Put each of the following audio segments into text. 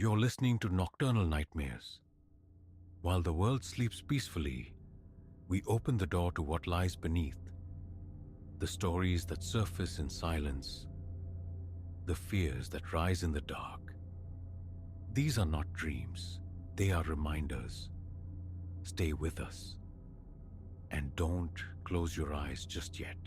You're listening to Nocturnal Nightmares. While the world sleeps peacefully, we open the door to what lies beneath. The stories that surface in silence, the fears that rise in the dark. These are not dreams, they are reminders. Stay with us. And don't close your eyes just yet.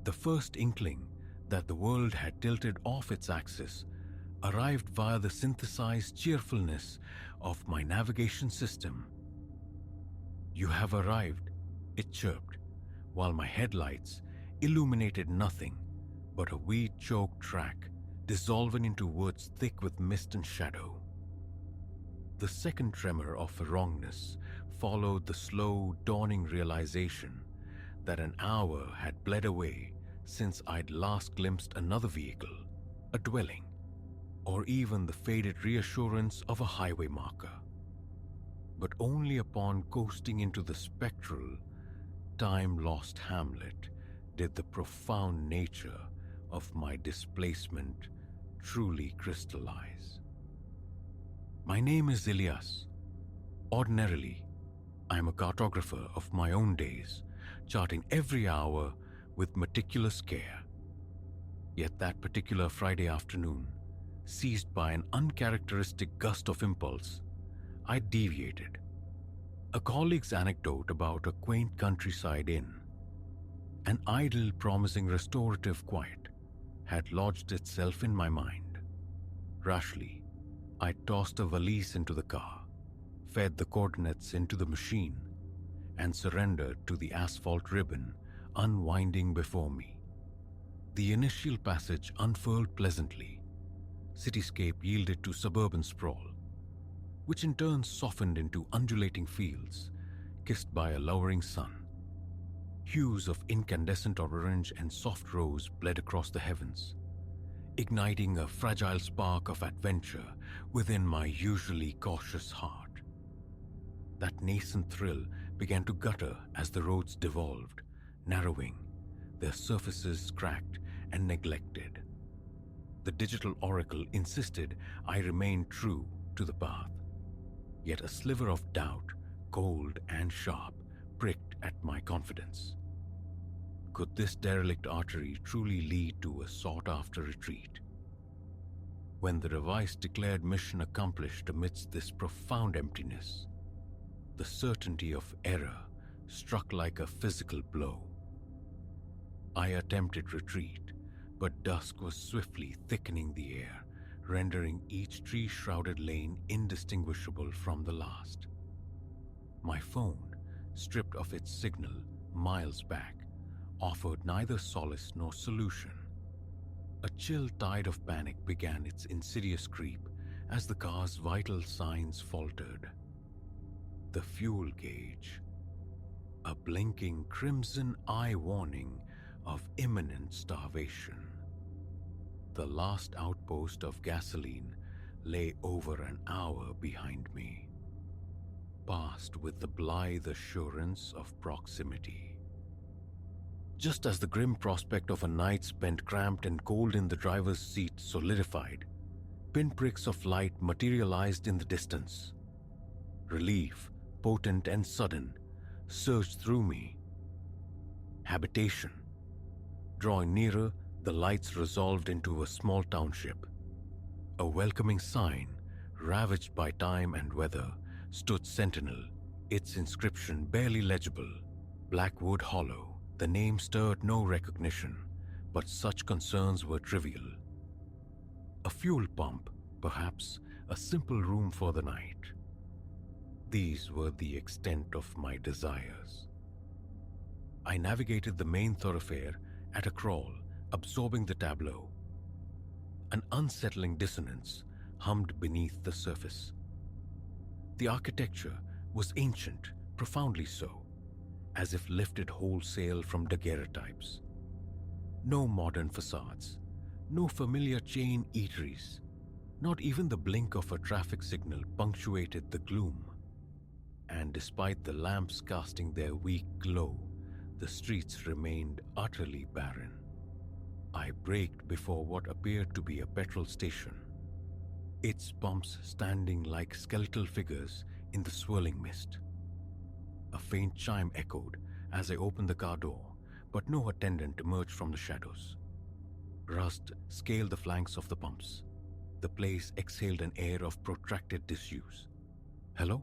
The first inkling that the world had tilted off its axis arrived via the synthesized cheerfulness of my navigation system. "You have arrived," it chirped, while my headlights illuminated nothing but a weed-choked track dissolving into woods thick with mist and shadow. The second tremor of wrongness followed the slow, dawning realization that an hour had bled away since I'd last glimpsed another vehicle, a dwelling, or even the faded reassurance of a highway marker. But only upon coasting into the spectral, time-lost hamlet did the profound nature of my displacement truly crystallize. My name is Ilyas. Ordinarily, I am a cartographer of my own days, charting every hour with meticulous care. Yet that particular Friday afternoon, seized by an uncharacteristic gust of impulse, I deviated. A colleague's anecdote about a quaint countryside inn, an idle promising restorative quiet, had lodged itself in my mind. Rashly, I tossed a valise into the car, fed the coordinates into the machine, and surrendered to the asphalt ribbon unwinding before me. The initial passage unfurled pleasantly. Cityscape yielded to suburban sprawl, which in turn softened into undulating fields, kissed by a lowering sun. Hues of incandescent orange and soft rose bled across the heavens, igniting a fragile spark of adventure within my usually cautious heart. That nascent thrill began to gutter as the roads devolved, narrowing, their surfaces cracked and neglected. The digital oracle insisted I remain true to the path, yet a sliver of doubt, cold and sharp, pricked at my confidence. Could this derelict artery truly lead to a sought-after retreat? When the device declared mission accomplished amidst this profound emptiness, the certainty of error struck like a physical blow. I attempted retreat, but dusk was swiftly thickening the air, rendering each tree-shrouded lane indistinguishable from the last. My phone, stripped of its signal miles back, offered neither solace nor solution. A chill tide of panic began its insidious creep as the car's vital signs faltered. The fuel gauge, a blinking crimson eye warning of imminent starvation. The last outpost of gasoline lay over an hour behind me, passed with the blithe assurance of proximity. Just as the grim prospect of a night spent cramped and cold in the driver's seat solidified, pinpricks of light materialized in the distance. Relief, potent and sudden, surged through me. Habitation. Drawing nearer, the lights resolved into a small township. A welcoming sign, ravaged by time and weather, stood sentinel, its inscription barely legible. Blackwood Hollow. The name stirred no recognition, but such concerns were trivial. A fuel pump, perhaps a simple room for the night. These were the extent of my desires. I navigated the main thoroughfare at a crawl, absorbing the tableau. An unsettling dissonance hummed beneath the surface. The architecture was ancient, profoundly so, as if lifted wholesale from daguerreotypes. No modern facades, no familiar chain eateries, not even the blink of a traffic signal punctuated the gloom. And despite the lamps casting their weak glow, the streets remained utterly barren. I braked before what appeared to be a petrol station, its pumps standing like skeletal figures in the swirling mist. A faint chime echoed as I opened the car door, but no attendant emerged from the shadows. Rust scaled the flanks of the pumps. The place exhaled an air of protracted disuse. "Hello?"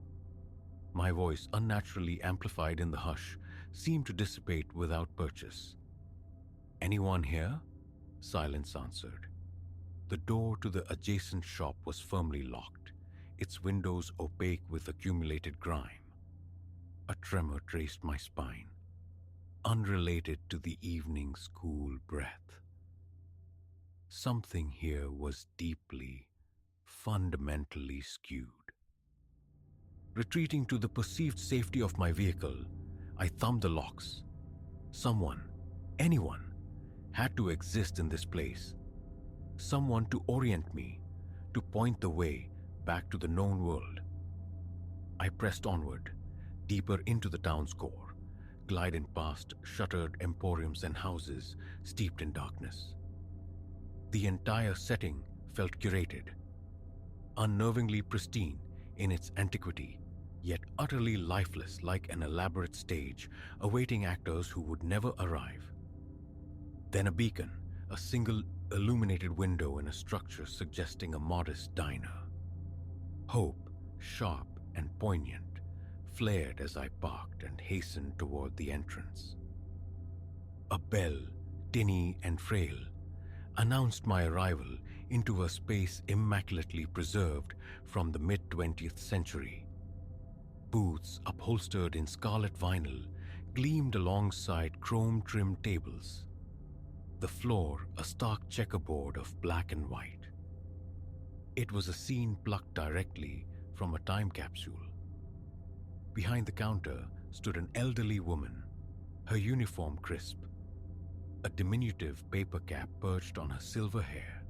My voice, unnaturally amplified in the hush, seemed to dissipate without purchase. "Anyone here?" Silence answered. The door to the adjacent shop was firmly locked, its windows opaque with accumulated grime. A tremor traced my spine, unrelated to the evening's cool breath. Something here was deeply, fundamentally skewed. Retreating to the perceived safety of my vehicle, I thumbed the locks. Someone, anyone, had to exist in this place. Someone to orient me, to point the way back to the known world. I pressed onward, deeper into the town's core, gliding past shuttered emporiums and houses steeped in darkness. The entire setting felt curated, unnervingly pristine in its antiquity, yet utterly lifeless like an elaborate stage awaiting actors who would never arrive. Then a beacon, a single illuminated window in a structure suggesting a modest diner. Hope, sharp and poignant, flared as I parked and hastened toward the entrance. A bell, tinny and frail, announced my arrival into a space immaculately preserved from the mid-20th century. Booths upholstered in scarlet vinyl gleamed alongside chrome-trimmed tables. The floor a stark checkerboard of black and white. It was a scene plucked directly from a time capsule. Behind the counter stood an elderly woman, her uniform crisp, a diminutive paper cap perched on her silver hair.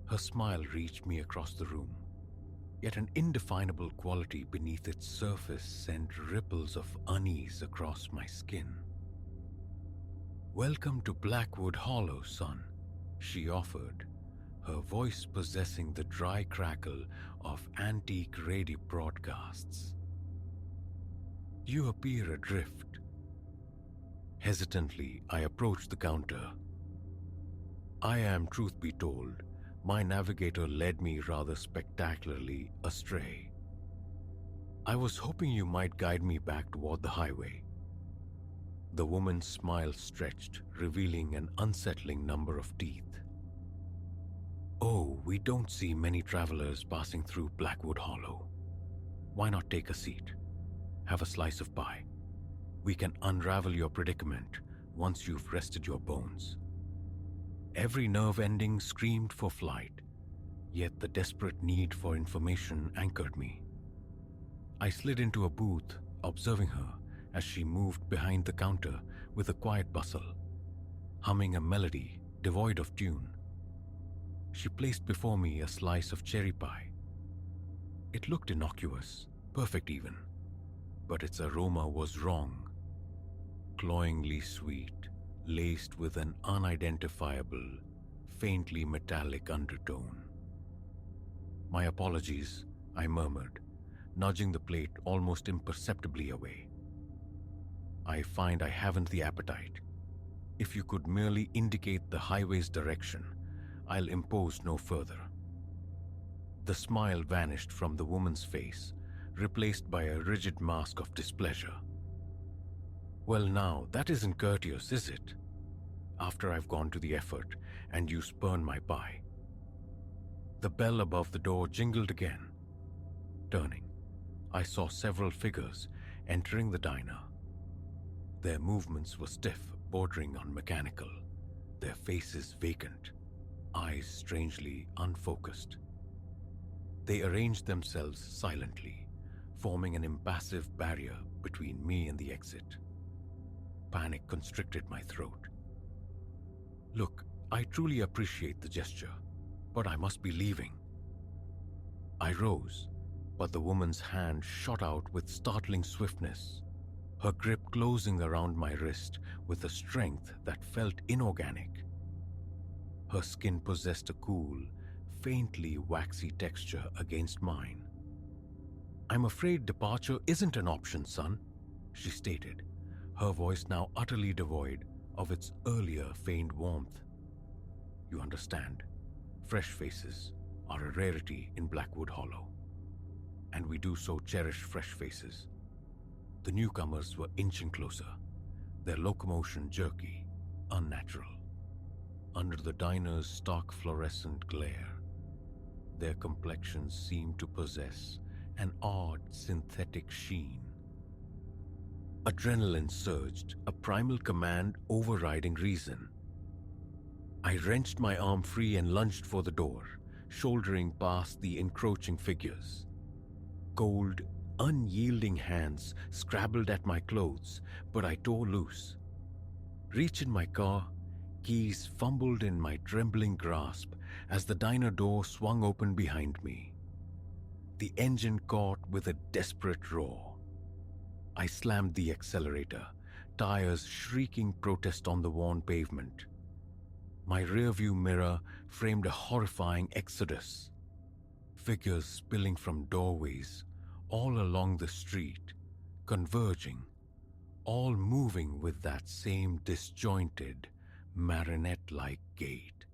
Her smile reached me across the room, yet an indefinable quality beneath its surface sent ripples of unease across my skin. "Welcome to Blackwood Hollow, son," she offered, her voice possessing the dry crackle of antique radio broadcasts. "You appear adrift." Hesitantly, I approached the counter. I am, truth be told, my navigator led me rather spectacularly astray. "I was hoping you might guide me back toward the highway." The woman's smile stretched, revealing an unsettling number of teeth. "Oh, we don't see many travelers passing through Blackwood Hollow. Why not take a seat? Have a slice of pie. We can unravel your predicament once you've rested your bones." Every nerve ending screamed for flight, yet the desperate need for information anchored me. I slid into a booth, observing her as she moved behind the counter with a quiet bustle, humming a melody devoid of tune. She placed before me a slice of cherry pie. It looked innocuous, perfect even, but its aroma was wrong. Cloyingly sweet, laced with an unidentifiable, faintly metallic undertone. "My apologies," I murmured, nudging the plate almost imperceptibly away. "I find I haven't the appetite. If you could merely indicate the highway's direction, I'll impose no further." The smile vanished from the woman's face, replaced by a rigid mask of displeasure. "Well now, that isn't courteous, is it? After I've gone to the effort and you spurn my pie." The bell above the door jingled again. Turning, I saw several figures entering the diner. Their movements were stiff, bordering on mechanical, their faces vacant, eyes strangely unfocused. They arranged themselves silently, forming an impassive barrier between me and the exit. Panic constricted my throat. "Look, I truly appreciate the gesture, but I must be leaving." I rose, but the woman's hand shot out with startling swiftness, her grip closing around my wrist with a strength that felt inorganic. Her skin possessed a cool, faintly waxy texture against mine. "I'm afraid departure isn't an option, son," she stated, her voice now utterly devoid of its earlier faint warmth. "You understand, fresh faces are a rarity in Blackwood Hollow, and we do so cherish fresh faces." The newcomers were inching closer, their locomotion jerky, unnatural. Under the diner's stark fluorescent glare, their complexions seemed to possess an odd synthetic sheen. Adrenaline surged, a primal command overriding reason. I wrenched my arm free and lunged for the door, shouldering past the encroaching figures. Cold, unyielding hands scrabbled at my clothes, but I tore loose. Reached my car, keys fumbled in my trembling grasp as the diner door swung open behind me. The engine caught with a desperate roar. I slammed the accelerator, tires shrieking protest on the worn pavement. My rearview mirror framed a horrifying exodus. Figures spilling from doorways, all along the street, converging, all moving with that same disjointed, marionette-like gait.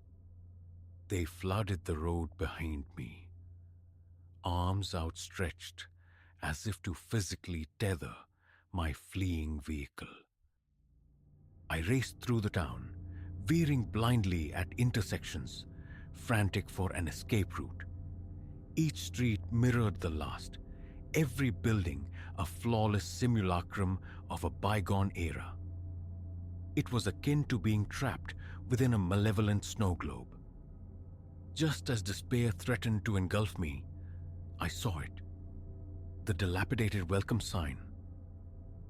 They flooded the road behind me, arms outstretched as if to physically tether my fleeing vehicle. I raced through the town, veering blindly at intersections, frantic for an escape route. Each street mirrored the last, every building a flawless simulacrum of a bygone era. It was akin to being trapped within a malevolent snow globe. Just as despair threatened to engulf me, I saw it. The dilapidated welcome sign.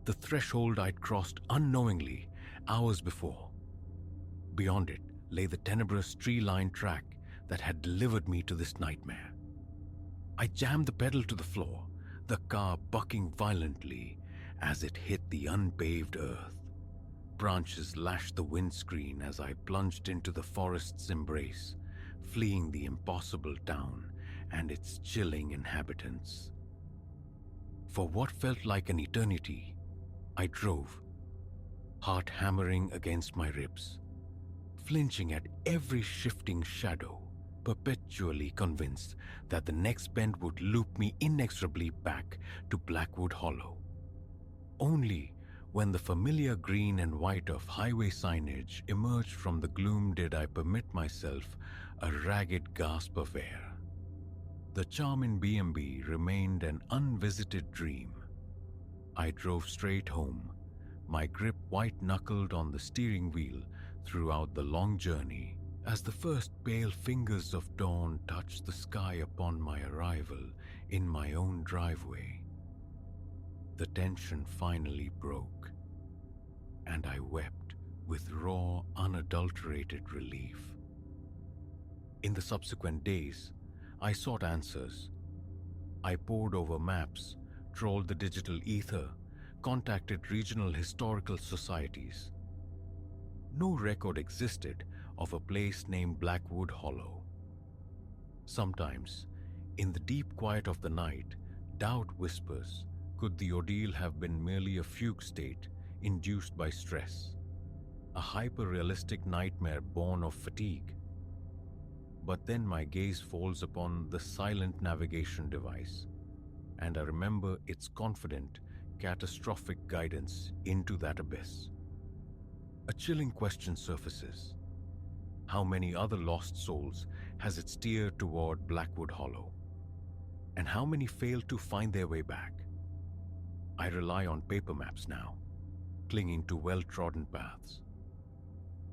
The threshold I'd crossed unknowingly hours before. Beyond it lay the tenebrous tree-lined track that had delivered me to this nightmare. I jammed the pedal to the floor, the car bucking violently as it hit the unpaved earth. Branches lashed the windscreen as I plunged into the forest's embrace, fleeing the impossible town and its chilling inhabitants. For what felt like an eternity, I drove, heart hammering against my ribs, flinching at every shifting shadow, perpetually convinced that the next bend would loop me inexorably back to Blackwood Hollow. Only when the familiar green and white of highway signage emerged from the gloom did I permit myself a ragged gasp of air. The charming B&B remained an unvisited dream. I drove straight home, my grip white-knuckled on the steering wheel throughout the long journey as the first pale fingers of dawn touched the sky upon my arrival in my own driveway. The tension finally broke, and I wept with raw, unadulterated relief. In the subsequent days, I sought answers. I pored over maps, trawled the digital ether, contacted regional historical societies. No record existed of a place named Blackwood Hollow. Sometimes, in the deep quiet of the night, doubt whispers, could the ordeal have been merely a fugue state induced by stress, a hyper-realistic nightmare born of fatigue? But then my gaze falls upon the silent navigation device, and I remember its confident, catastrophic guidance into that abyss. A chilling question surfaces. How many other lost souls has it steered toward Blackwood Hollow? And how many fail to find their way back? I rely on paper maps now, clinging to well-trodden paths.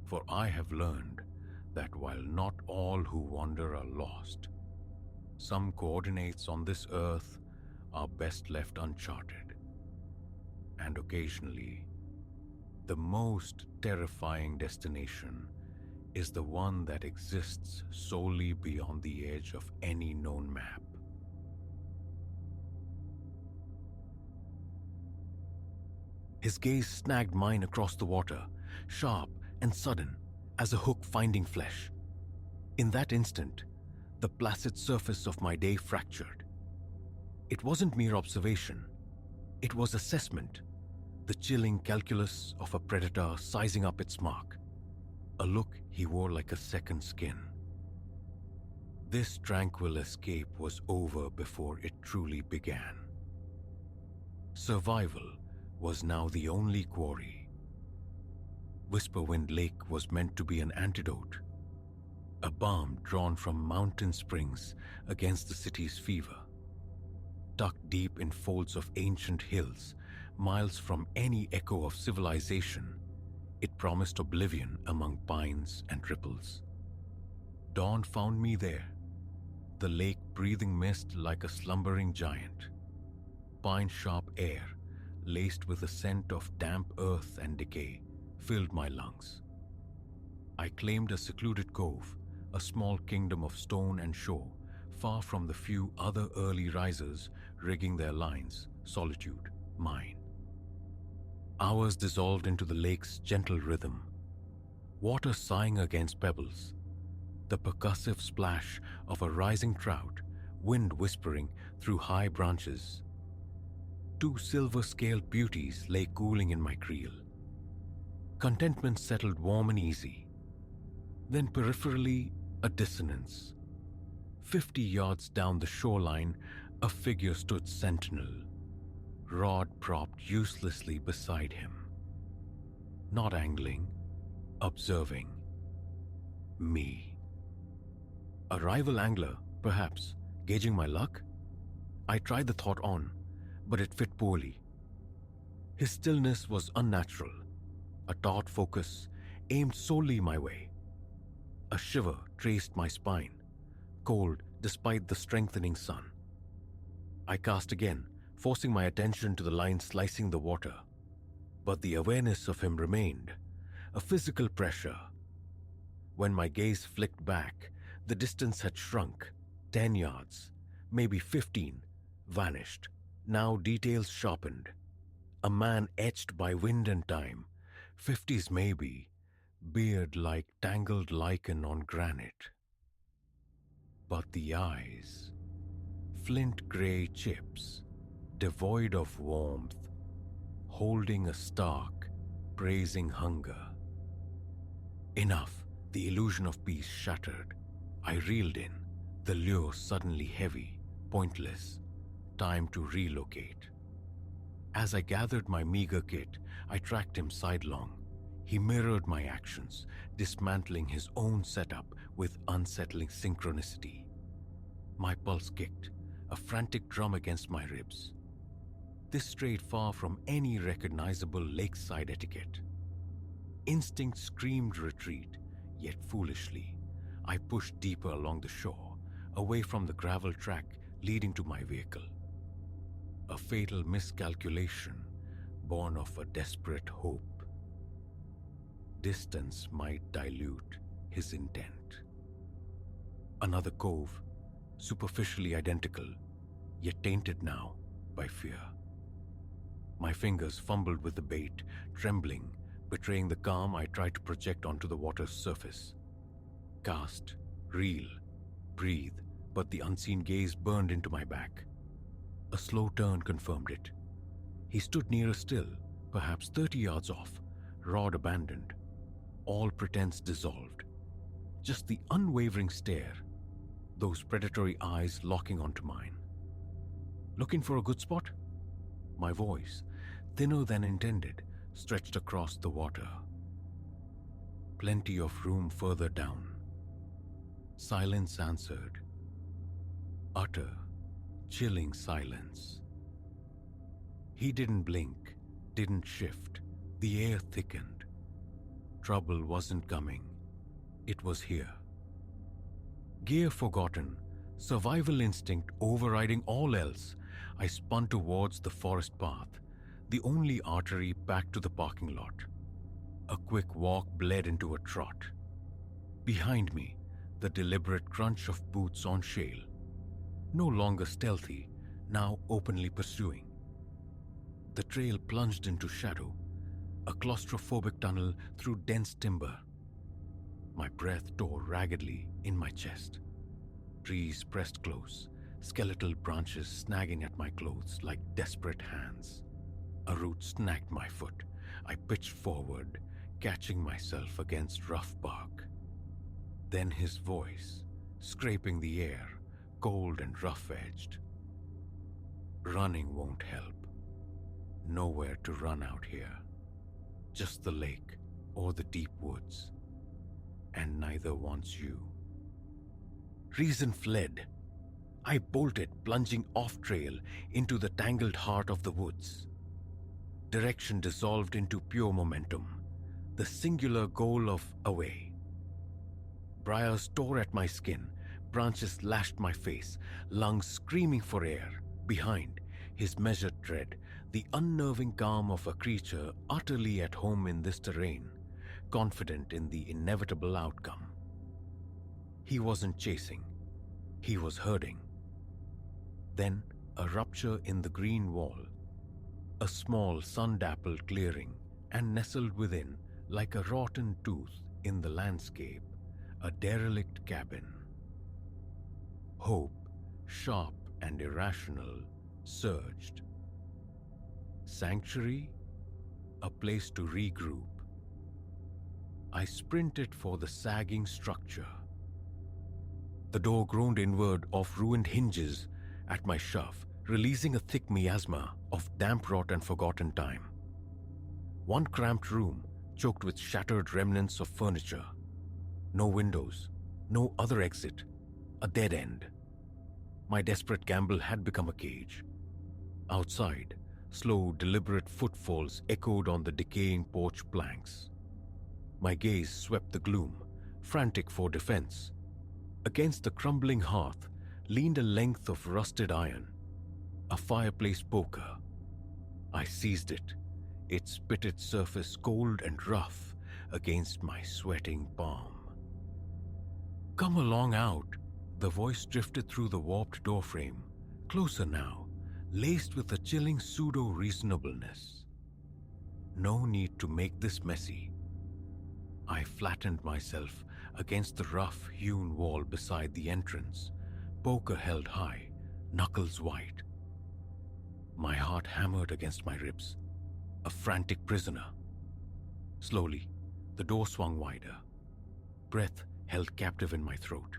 For I have learned that while not all who wander are lost, some coordinates on this earth are best left uncharted. And occasionally, the most terrifying destination is the one that exists solely beyond the edge of any known map. His gaze snagged mine across the water, sharp and sudden as a hook finding flesh. In that instant, the placid surface of my day fractured. It wasn't mere observation, it was assessment, the chilling calculus of a predator sizing up its mark, a look he wore like a second skin. This tranquil escape was over before it truly began. Survival was now the only quarry. Whisperwind Lake was meant to be an antidote, a balm drawn from mountain springs against the city's fever. Tucked deep in folds of ancient hills, miles from any echo of civilization, it promised oblivion among pines and ripples. Dawn found me there, the lake breathing mist like a slumbering giant. Pine-sharp air, laced with the scent of damp earth and decay, filled my lungs. I claimed a secluded cove, a small kingdom of stone and shore, far from the few other early risers rigging their lines, solitude, mine. Hours dissolved into the lake's gentle rhythm, water sighing against pebbles, the percussive splash of a rising trout, wind whispering through high branches. Two silver-scaled beauties lay cooling in my creel. Contentment settled warm and easy. Then peripherally, a dissonance. 50 yards down the shoreline, a figure stood sentinel, rod propped uselessly beside him. Not angling, observing. Me. A rival angler, perhaps, gauging my luck? I tried the thought on, but it fit poorly. His stillness was unnatural, a taut focus aimed solely my way. A shiver traced my spine, cold despite the strengthening sun. I cast again, forcing my attention to the line slicing the water. But the awareness of him remained, a physical pressure. When my gaze flicked back, the distance had shrunk, 10 yards, maybe 15, vanished. Now details sharpened. A man etched by wind and time, 50s maybe, beard like tangled lichen on granite. But the eyes, flint gray chips, devoid of warmth, holding a stark, praising hunger. Enough, the illusion of peace shattered. I reeled in, the lure suddenly heavy, pointless. Time to relocate. As I gathered my meager kit, I tracked him sidelong. He mirrored my actions, dismantling his own setup with unsettling synchronicity. My pulse kicked, a frantic drum against my ribs. This strayed far from any recognizable lakeside etiquette. Instinct screamed retreat, yet foolishly, I pushed deeper along the shore, away from the gravel track leading to my vehicle. A fatal miscalculation, born of a desperate hope. Distance might dilute his intent. Another cove, superficially identical, yet tainted now by fear. My fingers fumbled with the bait, trembling, betraying the calm I tried to project onto the water's surface. Cast, reel, breathe, but the unseen gaze burned into my back. A slow turn confirmed it. He stood nearer still, perhaps 30 yards off, rod abandoned. All pretense dissolved. Just the unwavering stare, those predatory eyes locking onto mine. Looking for a good spot? My voice, thinner than intended, stretched across the water. Plenty of room further down. Silence answered. Utter, chilling silence. He didn't blink, didn't shift. The air thickened. Trouble wasn't coming. It was here. Gear forgotten, survival instinct overriding all else, I spun towards the forest path, the only artery back to the parking lot. A quick walk bled into a trot. Behind me, the deliberate crunch of boots on shale. No longer stealthy, now openly pursuing. The trail plunged into shadow, a claustrophobic tunnel through dense timber. My breath tore raggedly in my chest. Trees pressed close, skeletal branches snagging at my clothes like desperate hands. A root snagged my foot. I pitched forward, catching myself against rough bark. Then his voice, scraping the air, cold and rough-edged. Running won't help. Nowhere to run out here. Just the lake or the deep woods. And neither wants you. Reason fled. I bolted, plunging off-trail into the tangled heart of the woods. Direction dissolved into pure momentum, the singular goal of away. Briars tore at my skin, branches lashed my face, lungs screaming for air. Behind, his measured tread, the unnerving calm of a creature utterly at home in this terrain, confident in the inevitable outcome. He wasn't chasing, he was herding. Then, a rupture in the green wall, a small sun-dappled clearing, and nestled within, like a rotten tooth in the landscape, a derelict cabin. Hope, sharp and irrational, surged. Sanctuary? A place to regroup. I sprinted for the sagging structure. The door groaned inward off ruined hinges at my shove, releasing a thick miasma of damp rot and forgotten time. One cramped room, choked with shattered remnants of furniture. No windows, no other exit, a dead end. My desperate gamble had become a cage. Outside, slow, deliberate footfalls echoed on the decaying porch planks. My gaze swept the gloom, frantic for defense. Against the crumbling hearth leaned a length of rusted iron, a fireplace poker. I seized it, its pitted surface cold and rough against my sweating palm. "Come along out," the voice drifted through the warped doorframe, closer now, laced with a chilling pseudo-reasonableness. No need to make this messy. I flattened myself against the rough-hewn wall beside the entrance, poker held high, knuckles white. My heart hammered against my ribs, a frantic prisoner. Slowly, the door swung wider, breath held captive in my throat.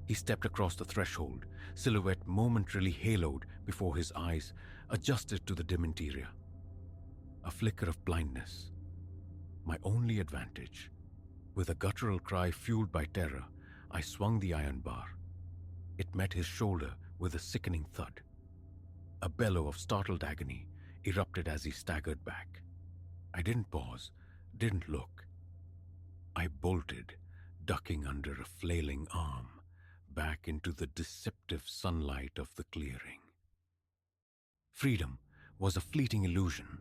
He stepped across the threshold, silhouette momentarily haloed before his eyes adjusted to the dim interior. A flicker of blindness, my only advantage. With a guttural cry fueled by terror, I swung the iron bar. It met his shoulder with a sickening thud. A bellow of startled agony erupted as he staggered back. I didn't pause, didn't look. I bolted, ducking under a flailing arm, back into the deceptive sunlight of the clearing. Freedom was a fleeting illusion.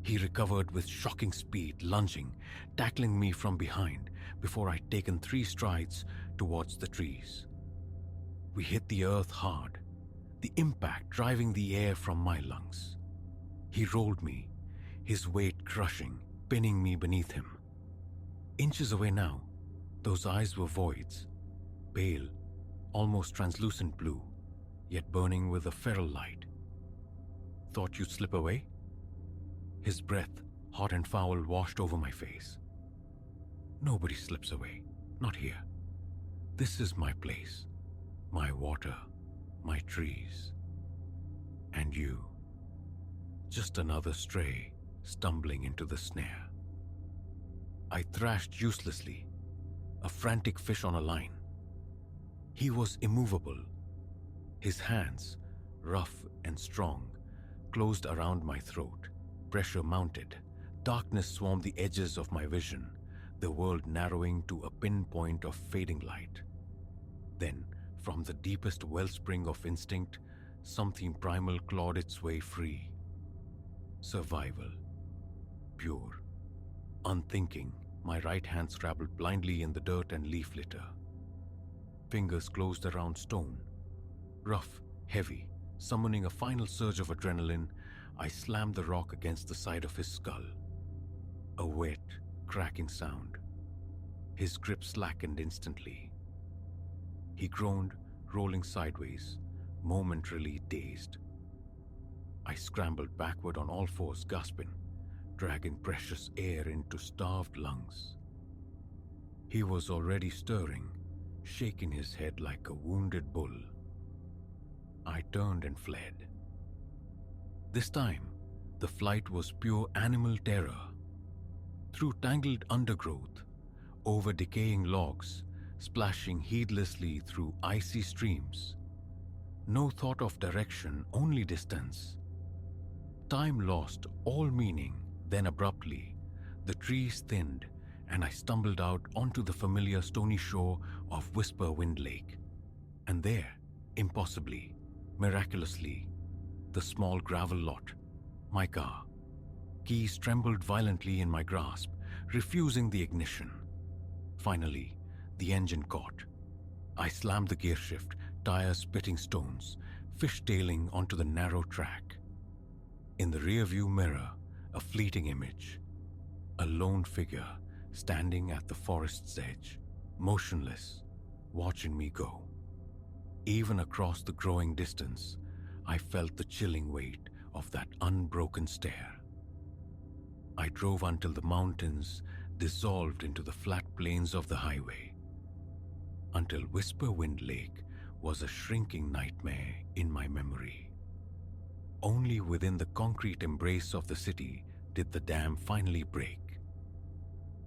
He recovered with shocking speed, lunging, tackling me from behind before I'd taken 3 strides towards the trees. We hit the earth hard, the impact driving the air from my lungs. He rolled me, his weight crushing, pinning me beneath him. Inches away now, those eyes were voids, pale, almost translucent blue, yet burning with a feral light. "Thought you'd slip away?" His breath, hot and foul, washed over my face. "Nobody slips away, not here. This is my place, my water, my trees. And you, just another stray stumbling into the snare." I thrashed uselessly, a frantic fish on a line. He was immovable. His hands, rough and strong, closed around my throat. Pressure mounted. Darkness swarmed the edges of my vision, the world narrowing to a pinpoint of fading light. Then, from the deepest wellspring of instinct, something primal clawed its way free. Survival. Pure. Unthinking, my right hand scrabbled blindly in the dirt and leaf litter. Fingers closed around stone. Rough, heavy, summoning a final surge of adrenaline, I slammed the rock against the side of his skull. A wet, cracking sound. His grip slackened instantly. He groaned, rolling sideways, momentarily dazed. I scrambled backward on all fours, gasping, dragging precious air into starved lungs. He was already stirring, shaking his head like a wounded bull. I turned and fled. This time, the flight was pure animal terror. Through tangled undergrowth, over decaying logs, splashing heedlessly through icy streams. No thought of direction, only distance. Time lost all meaning, then abruptly, the trees thinned, and I stumbled out onto the familiar stony shore of Whisperwind Lake. And there, impossibly, miraculously, the small gravel lot, my car. Keys trembled violently in my grasp, refusing the ignition. Finally, the engine caught. I slammed the gearshift, tires spitting stones, fishtailing onto the narrow track. In the rearview mirror, a fleeting image. A lone figure standing at the forest's edge, motionless, watching me go. Even across the growing distance, I felt the chilling weight of that unbroken stare. I drove until the mountains dissolved into the flat plains of the highway, until Whisperwind Lake was a shrinking nightmare in my memory. Only within the concrete embrace of the city did the dam finally break,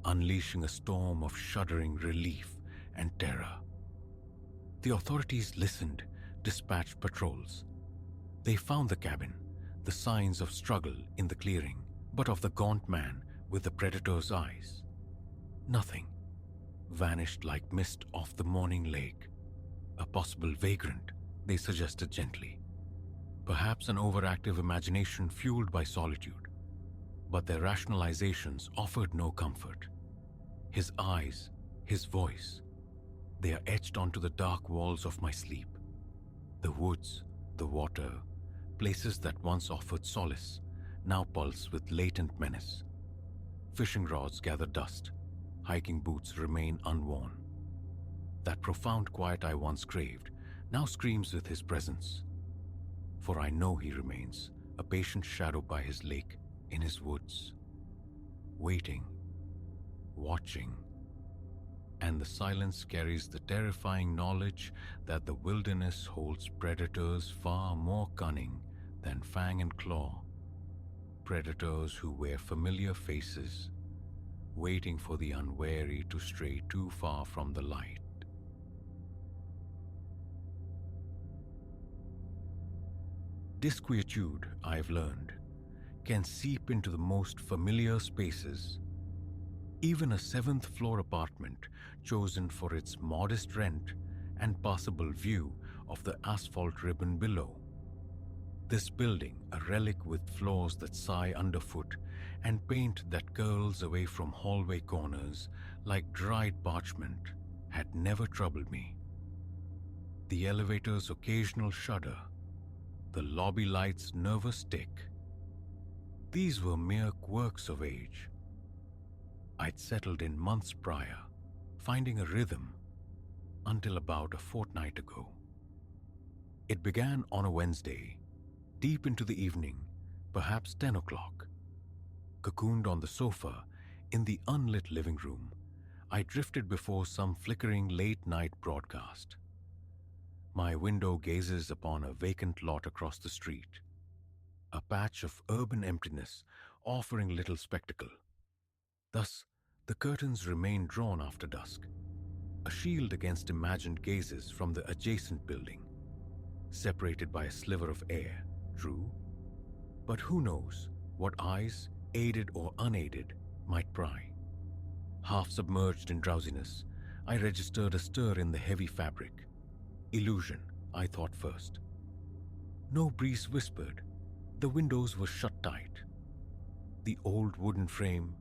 unleashing a storm of shuddering relief and terror. The authorities listened, dispatched patrols. They found the cabin, the signs of struggle in the clearing, but of the gaunt man with the predator's eyes, nothing. Vanished like mist off the morning lake. A possible vagrant, they suggested gently. Perhaps an overactive imagination fueled by solitude. But their rationalizations offered no comfort. His eyes, his voice, they are etched onto the dark walls of my sleep. The woods, the water, places that once offered solace, now pulse with latent menace. Fishing rods gather dust, hiking boots remain unworn. That profound quiet I once craved now screams with his presence. For I know he remains, a patient shadow by his lake, in his woods, waiting, watching. And the silence carries the terrifying knowledge that the wilderness holds predators far more cunning than fang and claw. Predators who wear familiar faces, waiting for the unwary to stray too far from the light. Disquietude, I've learned, can seep into the most familiar spaces. Even a 7th-floor apartment chosen for its modest rent and passable view of the asphalt ribbon below. This building, a relic with floors that sigh underfoot and paint that curls away from hallway corners like dried parchment, had never troubled me. The elevator's occasional shudder, the lobby light's nervous tick, these were mere quirks of age. I'd settled in months prior, finding a rhythm, until about a fortnight ago. It began on a Wednesday, deep into the evening, perhaps 10 o'clock. Cocooned on the sofa in the unlit living room, I drifted before some flickering late-night broadcast. My window gazes upon a vacant lot across the street, a patch of urban emptiness offering little spectacle. Thus, the curtains remain drawn after dusk, a shield against imagined gazes from the adjacent building, separated by a sliver of air, true, but who knows what eyes, aided or unaided, might pry. Half submerged in drowsiness, I registered a stir in the heavy fabric. Illusion, I thought first. No breeze whispered. The windows were shut tight. The old wooden frame,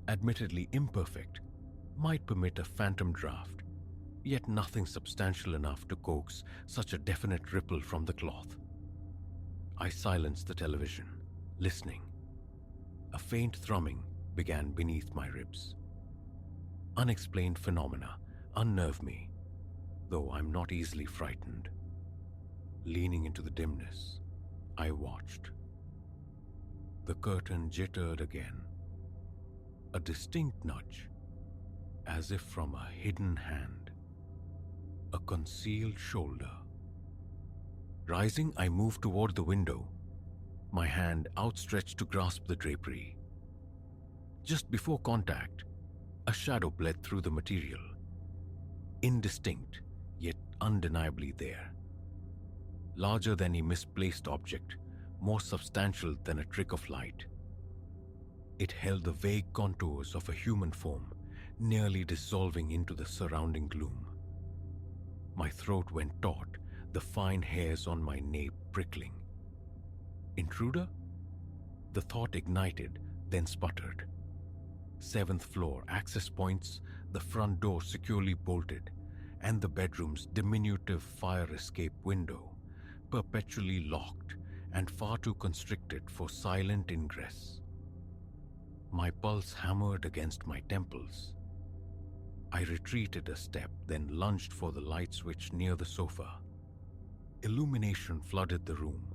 admittedly imperfect, might permit a phantom draft, yet nothing substantial enough to coax such a definite ripple from the cloth. I silenced the television, listening. A faint thrumming began beneath my ribs. Unexplained phenomena unnerve me, though I'm not easily frightened. Leaning into the dimness, I watched. The curtain jittered again. A distinct nudge, as if from a hidden hand. A concealed shoulder. Rising, I moved toward the window, my hand outstretched to grasp the drapery. Just before contact, a shadow bled through the material. Indistinct, yet undeniably there. Larger than a misplaced object, more substantial than a trick of light. It held the vague contours of a human form, nearly dissolving into the surrounding gloom. My throat went taut, the fine hairs on my nape prickling. Intruder? The thought ignited, then sputtered. 7th floor, access points, the front door securely bolted, and the bedroom's diminutive fire escape window, perpetually locked and far too constricted for silent ingress. My pulse hammered against my temples. I retreated a step, then lunged for the light switch near the sofa. Illumination flooded the room.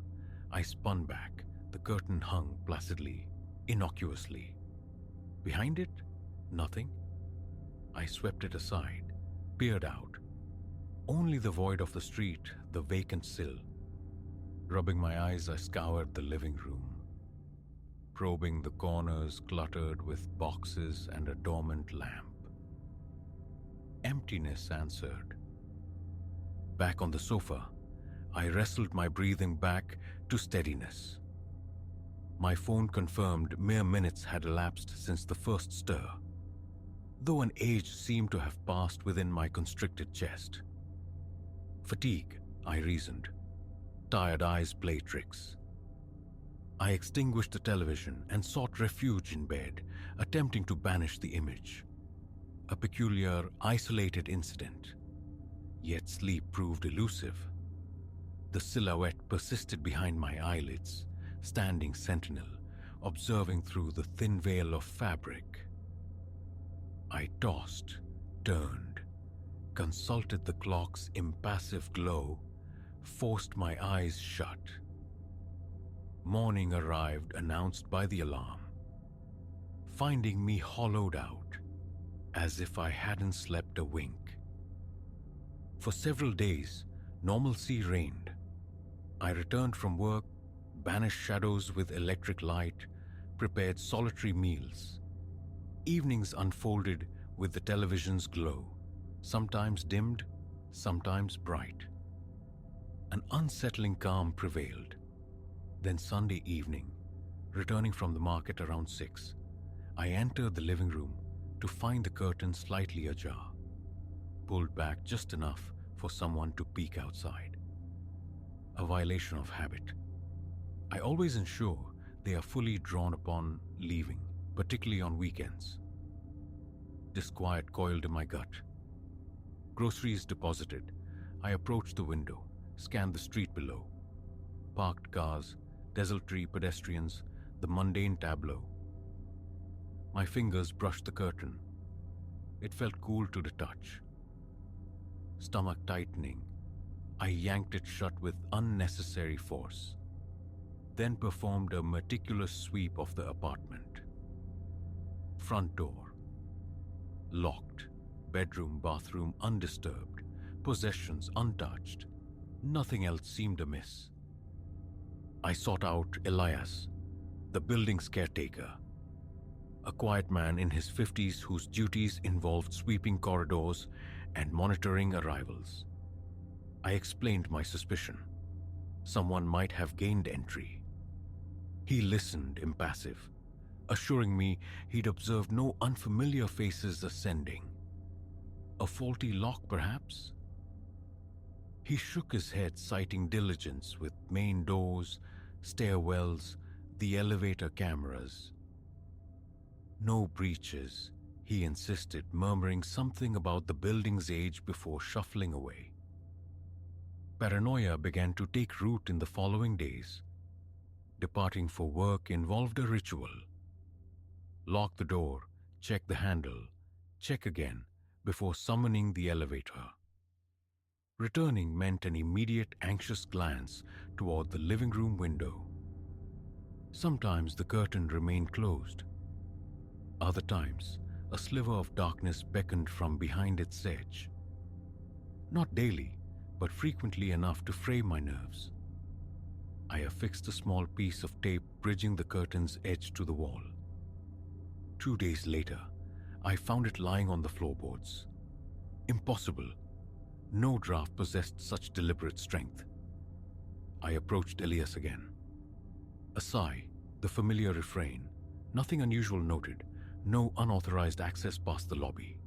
I spun back, the curtain hung placidly, innocuously. Behind it, nothing. I swept it aside, peered out. Only the void of the street, the vacant sill. Rubbing my eyes, I scoured the living room, probing the corners cluttered with boxes and a dormant lamp. Emptiness answered. Back on the sofa, I wrestled my breathing back to steadiness. My phone confirmed mere minutes had elapsed since the first stir, though an age seemed to have passed within my constricted chest. Fatigue, I reasoned. Tired eyes play tricks. I extinguished the television and sought refuge in bed, attempting to banish the image. A peculiar, isolated incident. Yet sleep proved elusive. The silhouette persisted behind my eyelids, standing sentinel, observing through the thin veil of fabric. I tossed, turned, consulted the clock's impassive glow, forced my eyes shut. Morning arrived, announced by the alarm, finding me hollowed out, as if I hadn't slept a wink. For several days, normalcy reigned. I returned from work, banished shadows with electric light, prepared solitary meals. Evenings unfolded with the television's glow, sometimes dimmed, sometimes bright. An unsettling calm prevailed. Then Sunday evening, returning from the market around 6, I entered the living room to find the curtain slightly ajar, pulled back just enough for someone to peek outside. A violation of habit. I always ensure they are fully drawn upon leaving, particularly on weekends. Disquiet coiled in my gut. Groceries deposited, I approached the window, scanned the street below. Parked cars, desultory pedestrians, the mundane tableau. My fingers brushed the curtain. It felt cool to the touch. Stomach tightening, I yanked it shut with unnecessary force, then performed a meticulous sweep of the apartment. Front door, locked, bedroom, bathroom undisturbed, possessions untouched. Nothing else seemed amiss. I sought out Elias, the building's caretaker, a quiet man in his 50s whose duties involved sweeping corridors and monitoring arrivals. I explained my suspicion. Someone might have gained entry. He listened, impassive, assuring me he'd observed no unfamiliar faces ascending. A faulty lock, perhaps? He shook his head, citing diligence with main doors, stairwells, the elevator cameras. No breaches, he insisted, murmuring something about the building's age before shuffling away. Paranoia began to take root in the following days. Departing for work involved a ritual. Lock the door, check the handle, check again before summoning the elevator. Returning meant an immediate anxious glance toward the living room window. Sometimes the curtain remained closed. Other times, a sliver of darkness beckoned from behind its edge. Not daily, but frequently enough to fray my nerves. I affixed a small piece of tape bridging the curtain's edge to the wall. 2 days later, I found it lying on the floorboards. Impossible. No draft possessed such deliberate strength. I approached Elias again. A sigh, the familiar refrain, nothing unusual noted, no unauthorized access past the lobby.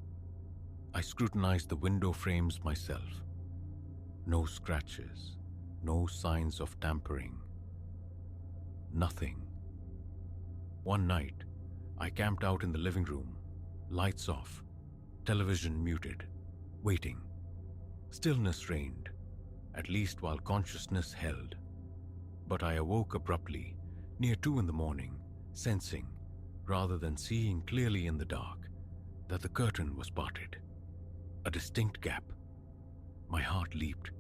I scrutinized the window frames myself. No scratches, no signs of tampering. Nothing. One night, I camped out in the living room, lights off, television muted, waiting. Stillness reigned, at least while consciousness held. But I awoke abruptly, near 2 in the morning, sensing, rather than seeing clearly in the dark, that the curtain was parted. A distinct gap. My heart leaped,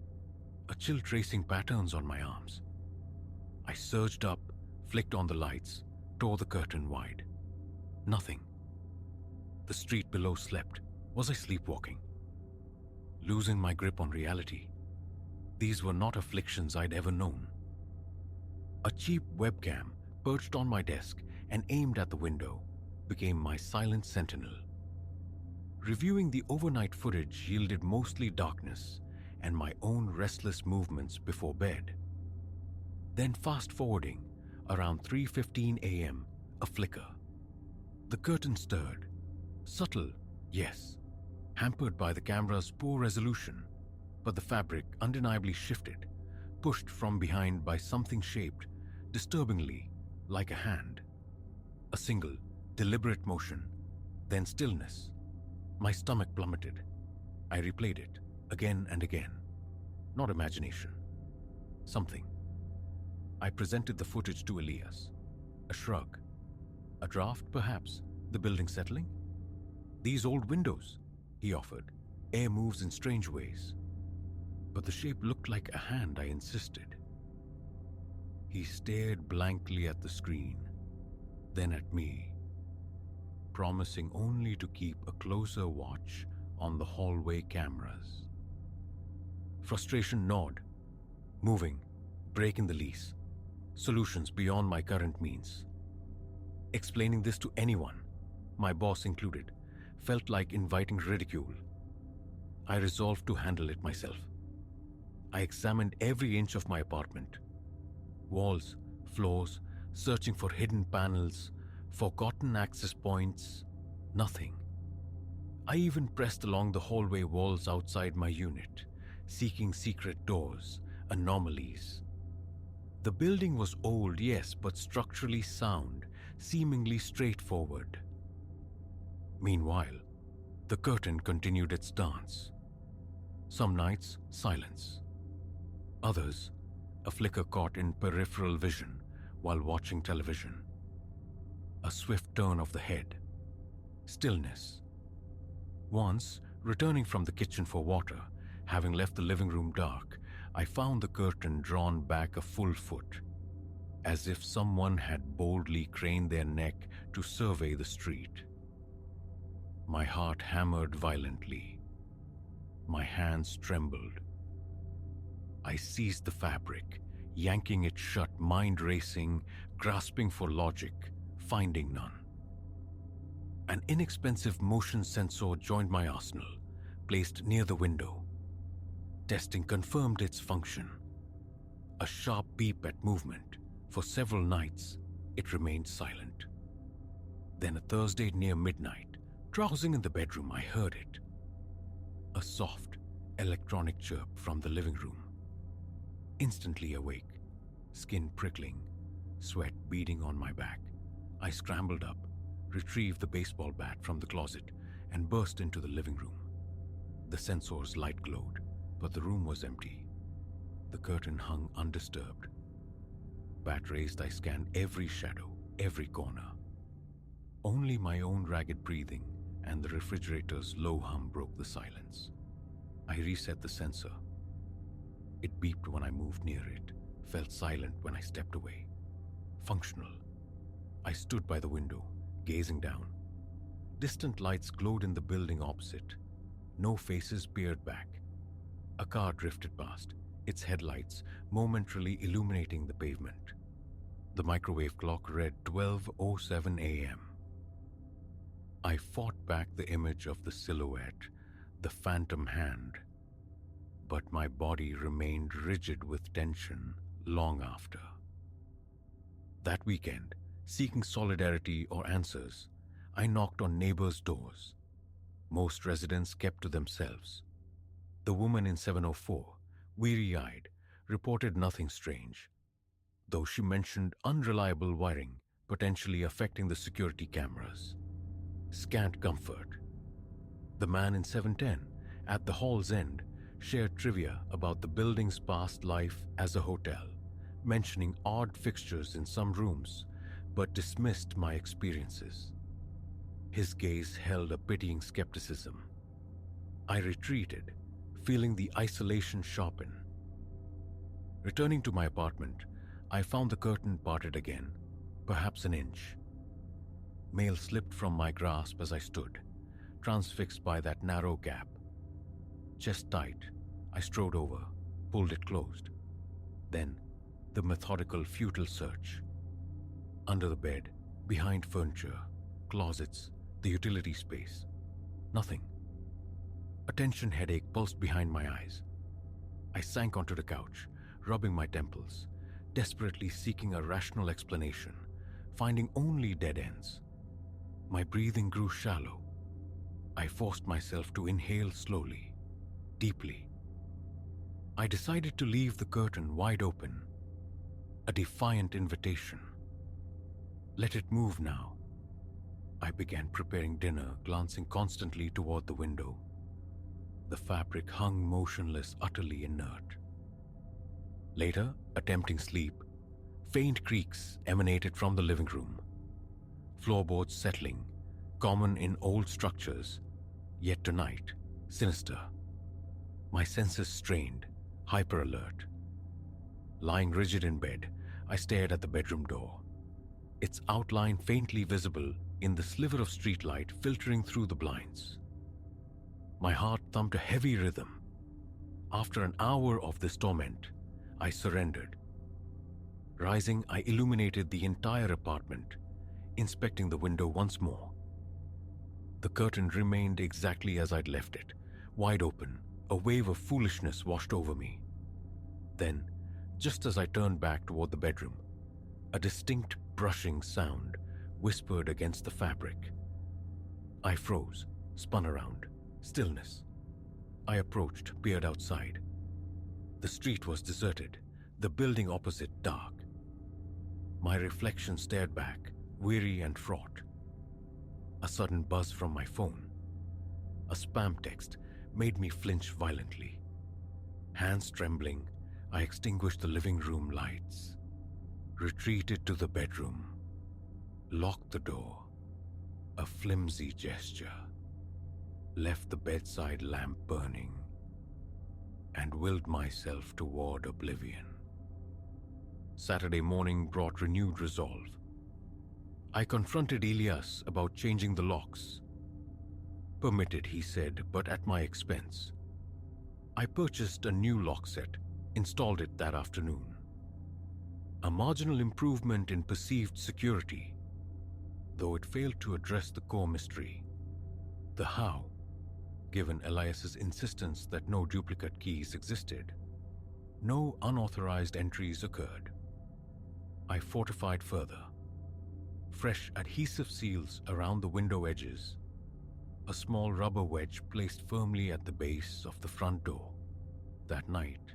a chill tracing patterns on my arms. I surged up, flicked on the lights, tore the curtain wide. Nothing. The street below slept. Was I sleepwalking? Losing my grip on reality. These were not afflictions I'd ever known. A cheap webcam, perched on my desk and aimed at the window, became my silent sentinel. Reviewing the overnight footage yielded mostly darkness and my own restless movements before bed. Then fast-forwarding, around 3:15 a.m., a flicker. The curtain stirred. Subtle, yes, hampered by the camera's poor resolution, but the fabric undeniably shifted, pushed from behind by something shaped, disturbingly, like a hand. A single, deliberate motion, then stillness. My stomach plummeted. I replayed it, again and again. Not imagination. Something. I presented the footage to Elias. A shrug. A draft, perhaps. The building settling? These old windows, he offered. Air moves in strange ways. But the shape looked like a hand, I insisted. He stared blankly at the screen, then at me, promising only to keep a closer watch on the hallway cameras. Frustration gnawed. Moving, breaking the lease. Solutions beyond my current means. Explaining this to anyone, my boss included, felt like inviting ridicule. I resolved to handle it myself. I examined every inch of my apartment. Walls, floors, searching for hidden panels, forgotten access points, nothing. I even pressed along the hallway walls outside my unit, seeking secret doors, anomalies. The building was old, yes, but structurally sound, seemingly straightforward. Meanwhile, the curtain continued its dance. Some nights, silence. Others, a flicker caught in peripheral vision while watching television. A swift turn of the head. Stillness. Once, returning from the kitchen for water, having left the living room dark, I found the curtain drawn back a full foot, as if someone had boldly craned their neck to survey the street. My heart hammered violently. My hands trembled. I seized the fabric, yanking it shut, mind racing, grasping for logic, finding none. An inexpensive motion sensor joined my arsenal, placed near the window. Testing confirmed its function. A sharp beep at movement. For several nights, it remained silent. Then a Thursday near midnight, drowsing in the bedroom, I heard it. A soft, electronic chirp from the living room. Instantly awake, skin prickling, sweat beading on my back, I scrambled up, retrieved the baseball bat from the closet, and burst into the living room. The sensor's light glowed, but the room was empty. The curtain hung undisturbed. Bat raised, I scanned every shadow, every corner. Only my own ragged breathing, and the refrigerator's low hum broke the silence. I reset the sensor. It beeped when I moved near it, felt silent when I stepped away. Functional. I stood by the window, gazing down. Distant lights glowed in the building opposite. No faces peered back. A car drifted past, its headlights momentarily illuminating the pavement. The microwave clock read 12:07 a.m. I fought back the image of the silhouette, the phantom hand, but my body remained rigid with tension long after. That weekend, seeking solidarity or answers, I knocked on neighbors' doors. Most residents kept to themselves. The woman in 704, weary-eyed, reported nothing strange, though she mentioned unreliable wiring potentially affecting the security cameras. Scant comfort. The man in 710, at the hall's end, shared trivia about the building's past life as a hotel, mentioning odd fixtures in some rooms, but dismissed my experiences. His gaze held a pitying skepticism. I retreated, feeling the isolation sharpen. Returning to my apartment, I found the curtain parted again, perhaps an inch. Mail slipped from my grasp as I stood, transfixed by that narrow gap. Chest tight, I strode over, pulled it closed. Then, the methodical, futile search. Under the bed, behind furniture, closets, the utility space. Nothing. A tension headache pulsed behind my eyes. I sank onto the couch, rubbing my temples, desperately seeking a rational explanation, finding only dead ends. My breathing grew shallow. I forced myself to inhale slowly, deeply. I decided to leave the curtain wide open, a defiant invitation. Let it move now. I began preparing dinner, glancing constantly toward the window. The fabric hung motionless, utterly inert. Later, attempting sleep, faint creaks emanated from the living room. Floorboards settling, common in old structures, yet tonight, sinister. My senses strained, hyper-alert. Lying rigid in bed, I stared at the bedroom door, its outline faintly visible in the sliver of streetlight filtering through the blinds. My heart thumped a heavy rhythm. After an hour of this torment, I surrendered. Rising, I illuminated the entire apartment, inspecting the window once more. The curtain remained exactly as I'd left it, wide open. A wave of foolishness washed over me. Then, just as I turned back toward the bedroom, a distinct brushing sound whispered against the fabric. I froze, spun around. Stillness. I approached, peered outside. The street was deserted, the building opposite dark. My reflection stared back, weary and fraught. A sudden buzz from my phone. A spam text made me flinch violently. Hands trembling, I extinguished the living room lights, retreated to the bedroom, locked the door, a flimsy gesture, left the bedside lamp burning, and willed myself toward oblivion. Saturday morning brought renewed resolve. I confronted Elias about changing the locks. Permitted, he said, but at my expense. I purchased a new lock set, installed it that afternoon. A marginal improvement in perceived security, though it failed to address the core mystery. The how, given Elias's insistence that no duplicate keys existed. No unauthorized entries occurred. I fortified further. Fresh adhesive seals around the window edges. A small rubber wedge placed firmly at the base of the front door. That night,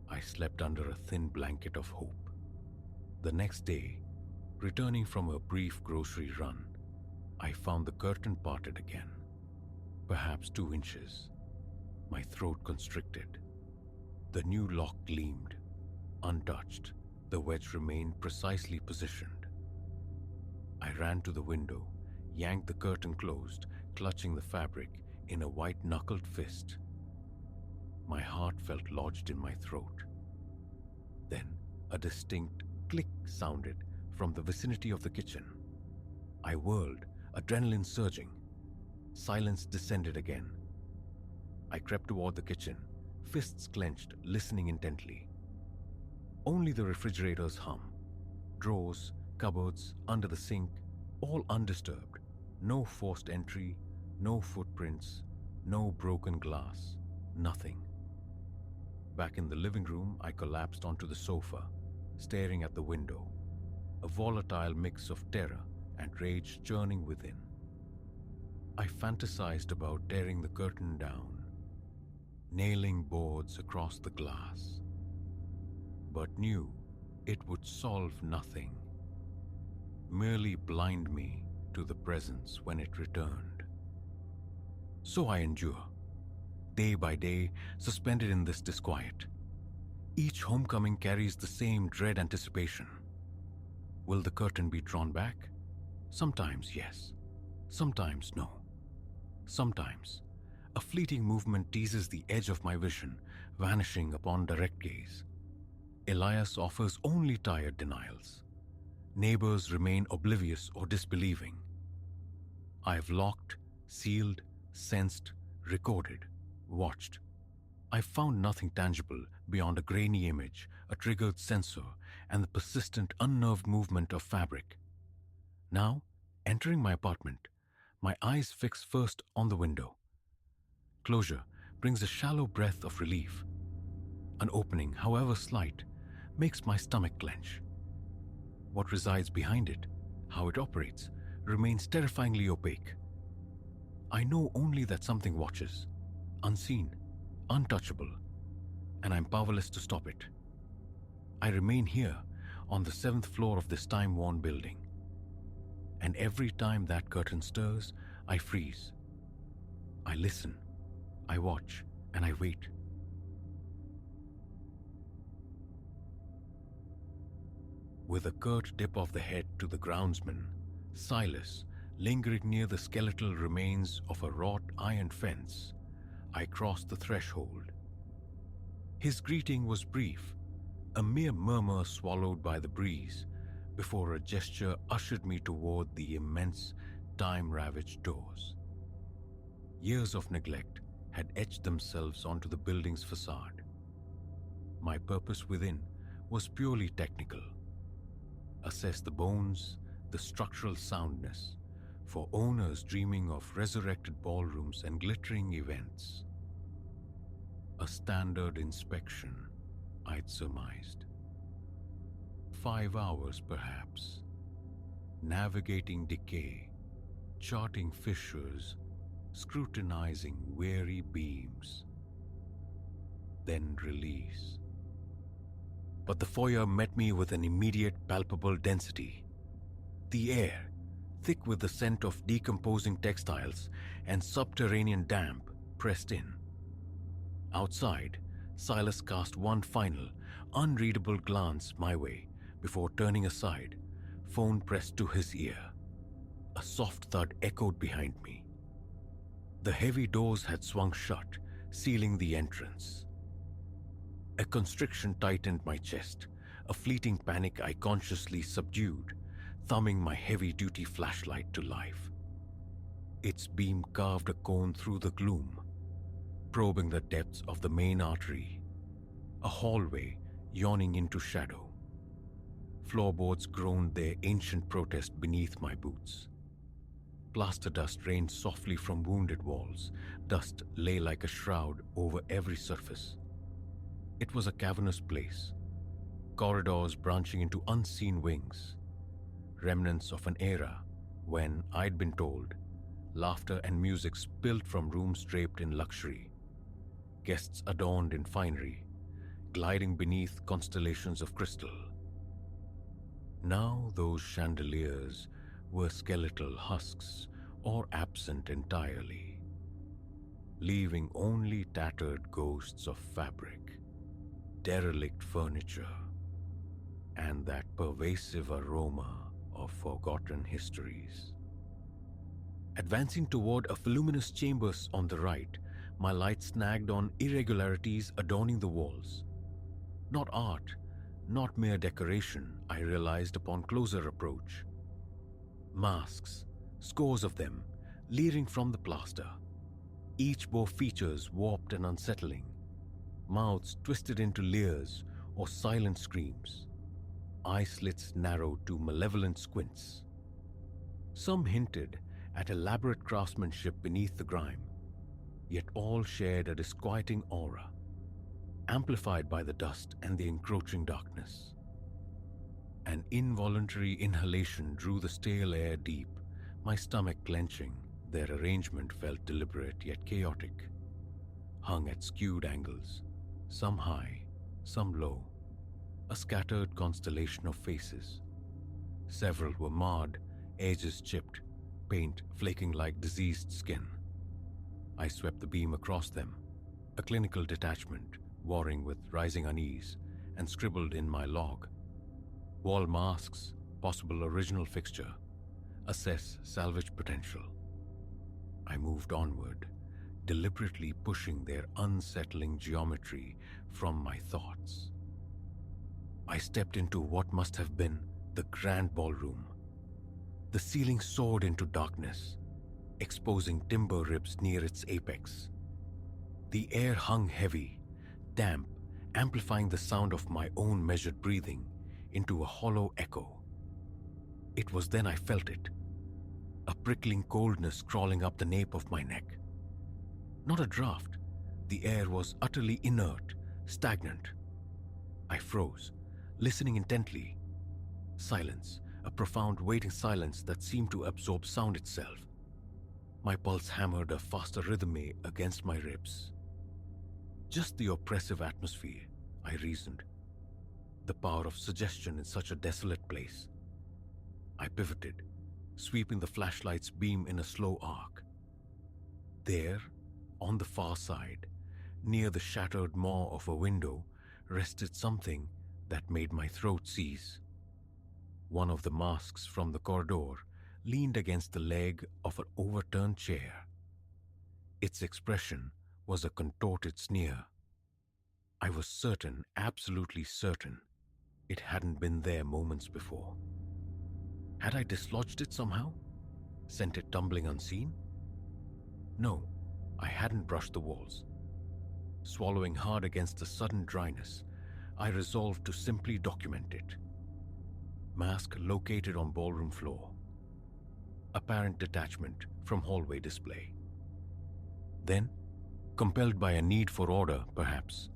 I slept under a thin blanket of hope. The next day, returning from a brief grocery run, I found the curtain parted again. Perhaps 2 inches. My throat constricted. The new lock gleamed. Untouched, the wedge remained precisely positioned. I ran to the window, yanked the curtain closed, clutching the fabric in a white-knuckled fist. My heart felt lodged in my throat. Then a distinct click sounded from the vicinity of the kitchen. I whirled, adrenaline surging. Silence descended again. I crept toward the kitchen, fists clenched, listening intently. Only the refrigerator's hum. Drawers, cupboards, under the sink, all undisturbed. No forced entry, no footprints, no broken glass, nothing. Back in the living room, I collapsed onto the sofa, staring at the window, a volatile mix of terror and rage churning within. I fantasized about tearing the curtain down, nailing boards across the glass, but knew it would solve nothing, merely blind me to the presence when it returned. So I endure, day by day, suspended in this disquiet. Each homecoming carries the same dread anticipation. Will the curtain be drawn back? Sometimes yes, sometimes no. Sometimes a fleeting movement teases the edge of my vision, vanishing upon direct gaze. Elias offers only tired denials. Neighbors remain oblivious or disbelieving. I have locked, sealed, sensed, recorded, watched. I found nothing tangible beyond a grainy image, a triggered sensor, and the persistent, unnerved movement of fabric. Now, entering my apartment, my eyes fix first on the window. Closure brings a shallow breath of relief. An opening, however slight, makes my stomach clench. What resides behind it, how it operates, remains terrifyingly opaque. I know only that something watches, unseen, untouchable, and I'm powerless to stop it. I remain here on the 7th floor of this time-worn building. And every time that curtain stirs, I freeze. I listen, I watch, and I wait. With a curt dip of the head to the groundsman, Silas, lingering near the skeletal remains of a wrought iron fence, I crossed the threshold. His greeting was brief, a mere murmur swallowed by the breeze, before a gesture ushered me toward the immense, time-ravaged doors. Years of neglect had etched themselves onto the building's facade. My purpose within was purely technical. Assess the bones, the structural soundness, for owners dreaming of resurrected ballrooms and glittering events. A standard inspection, I'd surmised. 5 hours, perhaps, navigating decay, charting fissures, scrutinizing weary beams. Then release. But the foyer met me with an immediate palpable density. The air, thick with the scent of decomposing textiles and subterranean damp, pressed in. Outside, Silas cast one final, unreadable glance my way before turning aside, phone pressed to his ear. A soft thud echoed behind me. The heavy doors had swung shut, sealing the entrance. A constriction tightened my chest, a fleeting panic I consciously subdued, thumbing my heavy-duty flashlight to life. Its beam carved a cone through the gloom, probing the depths of the main artery, a hallway yawning into shadow. Floorboards groaned their ancient protest beneath my boots. Plaster dust rained softly from wounded walls. Dust lay like a shroud over every surface. It was a cavernous place, corridors branching into unseen wings, remnants of an era when, I'd been told, laughter and music spilled from rooms draped in luxury, guests adorned in finery, gliding beneath constellations of crystal. Now those chandeliers were skeletal husks or absent entirely, leaving only tattered ghosts of fabric, derelict furniture, and that pervasive aroma of forgotten histories. Advancing toward a voluminous chamber on the right, my light snagged on irregularities adorning the walls. Not art, not mere decoration, I realized upon closer approach. Masks, scores of them, leering from the plaster. Each bore features warped and unsettling, mouths twisted into leers or silent screams, eye slits narrowed to malevolent squints. Some hinted at elaborate craftsmanship beneath the grime, yet all shared a disquieting aura, amplified by the dust and the encroaching darkness. An involuntary inhalation drew the stale air deep, my stomach clenching. Their arrangement felt deliberate yet chaotic, hung at skewed angles, some high, some low, a scattered constellation of faces. Several were marred, edges chipped, paint flaking like diseased skin. I swept the beam across them, a clinical detachment warring with rising unease, and scribbled in my log. Wall masks, possible original fixture. Assess salvage potential. I moved onward, deliberately pushing their unsettling geometry from my thoughts. I stepped into what must have been the grand ballroom. The ceiling soared into darkness, exposing timber ribs near its apex. The air hung heavy, damp, amplifying the sound of my own measured breathing into a hollow echo. It was then I felt it, a prickling coldness crawling up the nape of my neck. Not a draft. The air was utterly inert, stagnant. I froze, listening intently. Silence, a profound waiting silence that seemed to absorb sound itself. My pulse hammered a faster rhythm against my ribs. Just the oppressive atmosphere, I reasoned. The power of suggestion in such a desolate place. I pivoted, sweeping the flashlight's beam in a slow arc. There, on the far side, near the shattered maw of a window, rested something that made my throat seize. One of the masks from the corridor leaned against the leg of an overturned chair. Its expression was a contorted sneer. I was certain, absolutely certain, it hadn't been there moments before. Had I dislodged it somehow? Sent it tumbling unseen? No, I hadn't brushed the walls. Swallowing hard against the sudden dryness, I resolved to simply document it. Mask located on ballroom floor. Apparent detachment from hallway display. Then, compelled by a need for order, perhaps,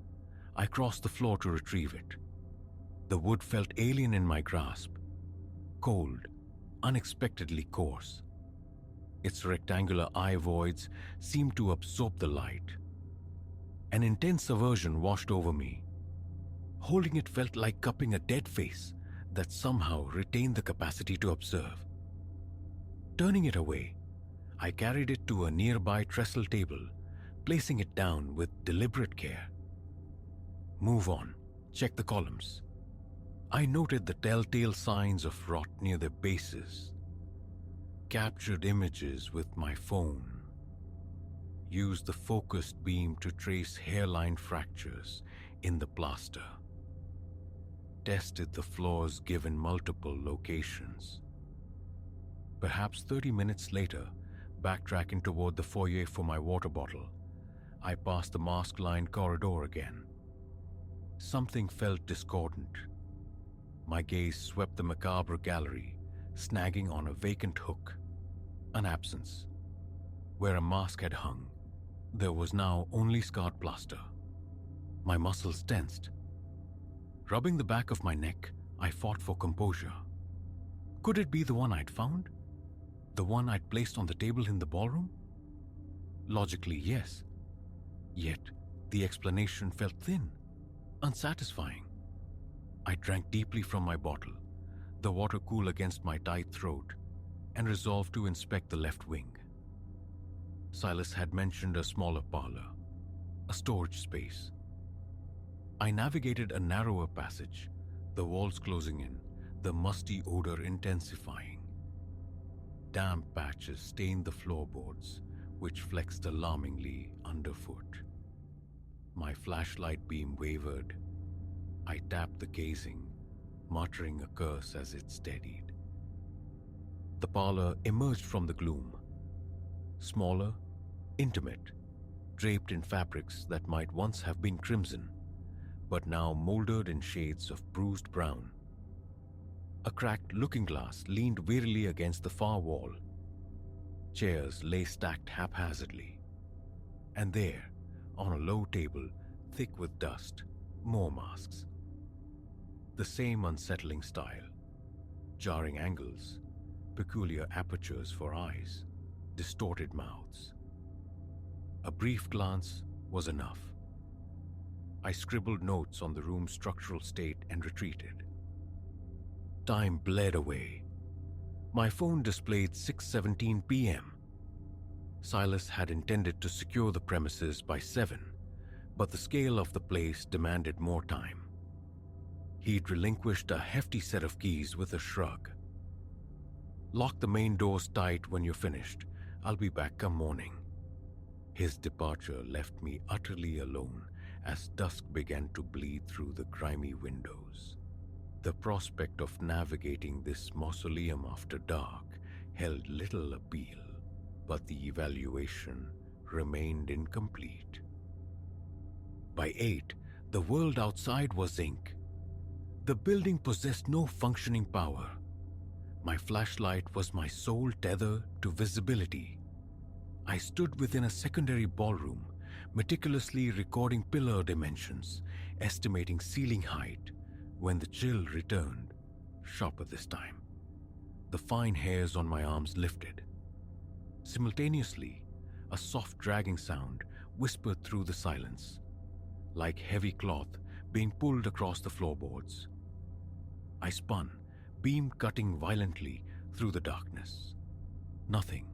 I crossed the floor to retrieve it. The wood felt alien in my grasp, cold, unexpectedly coarse. Its rectangular eye voids seemed to absorb the light. An intense aversion washed over me. Holding it felt like cupping a dead face that somehow retained the capacity to observe. Turning it away, I carried it to a nearby trestle table, placing it down with deliberate care. Move on, check the columns. I noted the telltale signs of rot near their bases. Captured images with my phone. Used the focused beam to trace hairline fractures in the plaster. Tested the floors given multiple locations. Perhaps 30 minutes later, backtracking toward the foyer for my water bottle, I passed the mask-lined corridor again. Something felt discordant. My gaze swept the macabre gallery, snagging on a vacant hook. An absence. Where a mask had hung, there was now only scarred plaster. My muscles tensed. Rubbing the back of my neck, I fought for composure. Could it be the one I'd found? The one I'd placed on the table in the ballroom? Logically, yes. Yet, the explanation felt thin, unsatisfying. I drank deeply from my bottle, the water cool against my tight throat, and resolved to inspect the left wing. Silas had mentioned a smaller parlor, a storage space. I navigated a narrower passage, the walls closing in, the musty odor intensifying. damp patches stained the floorboards, which flexed alarmingly underfoot. My flashlight beam wavered. I tapped the casing, muttering a curse as it steadied. The parlor emerged from the gloom. Smaller, intimate, draped in fabrics that might once have been crimson, but now molded in shades of bruised brown. A cracked looking-glass leaned wearily against the far wall. Chairs lay stacked haphazardly. And there, on a low table, thick with dust, more masks. The same unsettling style. Jarring angles, peculiar apertures for eyes, distorted mouths. A brief glance was enough. I scribbled notes on the room's structural state and retreated. Time bled away. My phone displayed 6:17 p.m. Silas had intended to secure the premises by 7, but the scale of the place demanded more time. He'd relinquished a hefty set of keys with a shrug. "Lock the main doors tight when you're finished. I'll be back come morning." His departure left me utterly alone as dusk began to bleed through the grimy windows. The prospect of navigating this mausoleum after dark held little appeal, but the evaluation remained incomplete. By 8, the world outside was ink. The building possessed no functioning power. My flashlight was my sole tether to visibility. I stood within a secondary ballroom, meticulously recording pillar dimensions, estimating ceiling height, when the chill returned, sharper this time. The fine hairs on my arms lifted. Simultaneously, a soft dragging sound whispered through the silence, like heavy cloth being pulled across the floorboards. I spun, beam cutting violently through the darkness. Nothing,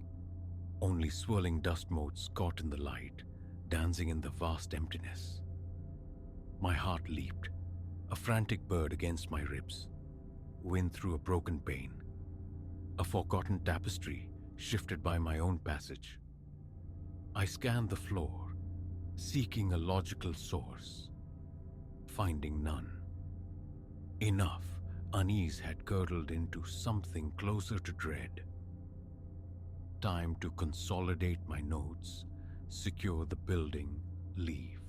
only swirling dust motes caught in the light, dancing in the vast emptiness. My heart leaped, a frantic bird against my ribs, wind through a broken pane, a forgotten tapestry shifted by my own passage. I scanned the floor, seeking a logical source, finding none. Enough unease had curdled into something closer to dread. Time to consolidate my notes, secure the building, leave.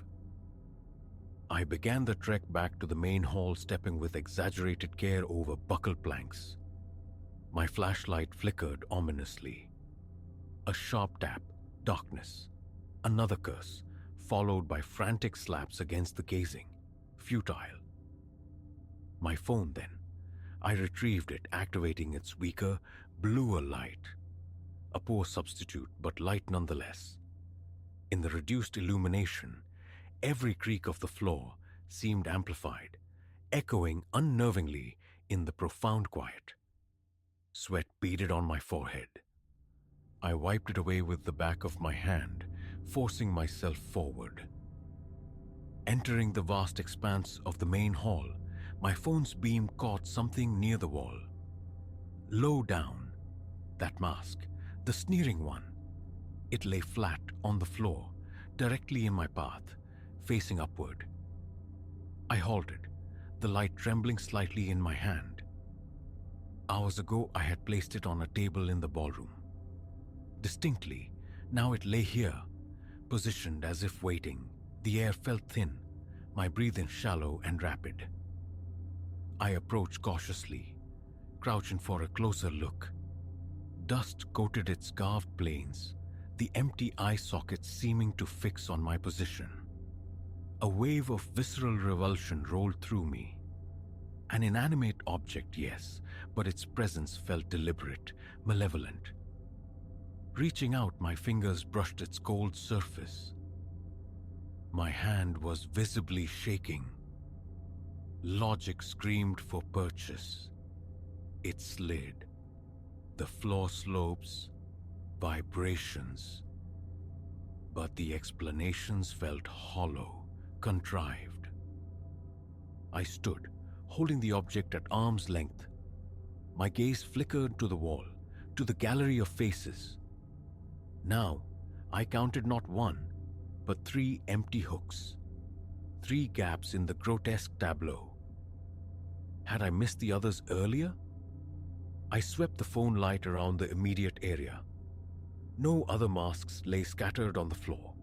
I began the trek back to the main hall, stepping with exaggerated care over buckle planks. My flashlight flickered ominously. A sharp tap, darkness, another curse, followed by frantic slaps against the casing, futile. My phone then. I retrieved it, activating its weaker, bluer light. A poor substitute, but light nonetheless. In the reduced illumination, every creak of the floor seemed amplified, echoing unnervingly in the profound quiet. Sweat beaded on my forehead. I wiped it away with the back of my hand, forcing myself forward. Entering the vast expanse of the main hall, my phone's beam caught something near the wall. Low down, that mask, the sneering one. It lay flat on the floor, directly in my path, facing upward. I halted, the light trembling slightly in my hand. Hours ago, I had placed it on a table in the ballroom. Distinctly, now it lay here, positioned as if waiting. The air felt thin, my breathing shallow and rapid. I approached cautiously, crouching for a closer look. Dust coated its carved planes, the empty eye sockets seeming to fix on my position. A wave of visceral revulsion rolled through me. An inanimate object, yes, but its presence felt deliberate, malevolent. Reaching out, my fingers brushed its cold surface. My hand was visibly shaking. Logic screamed for purchase. It slid. The floor slopes, vibrations. But the explanations felt hollow, contrived. I stood, holding the object at arm's length. My gaze flickered to the wall, to the gallery of faces. Now, I counted not one, but 3 empty hooks, 3 gaps in the grotesque tableau. Had I missed the others earlier? I swept the phone light around the immediate area. No other masks lay scattered on the floor.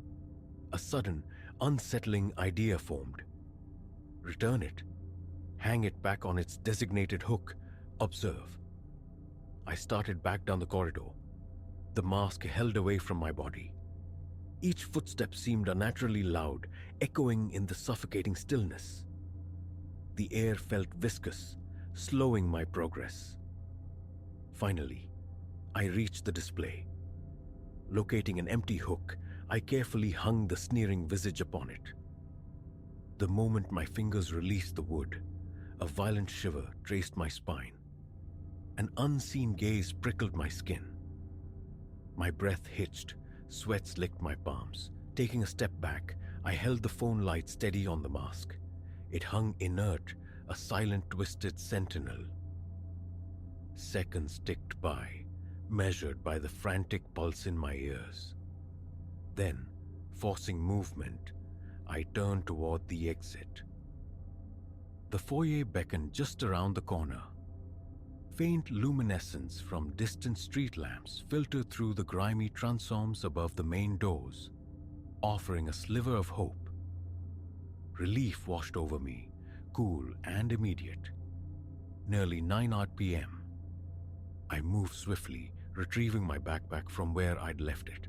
A sudden, unsettling idea formed. Return it. Hang it back on its designated hook. Observe. I started back down the corridor, the mask held away from my body. Each footstep seemed unnaturally loud, echoing in the suffocating stillness. The air felt viscous, slowing my progress. Finally, I reached the display. Locating an empty hook, I carefully hung the sneering visage upon it. The moment my fingers released the wood, a violent shiver traced my spine. An unseen gaze prickled my skin. My breath hitched, sweat licked my palms. Taking a step back, I held the phone light steady on the mask. It hung inert, a silent, twisted sentinel. Seconds ticked by, measured by the frantic pulse in my ears. Then, forcing movement, I turned toward the exit. The foyer beckoned just around the corner. Faint luminescence from distant street lamps filtered through the grimy transoms above the main doors, offering a sliver of hope. Relief washed over me, cool and immediate. Nearly 9 p.m. I moved swiftly, retrieving my backpack from where I'd left it.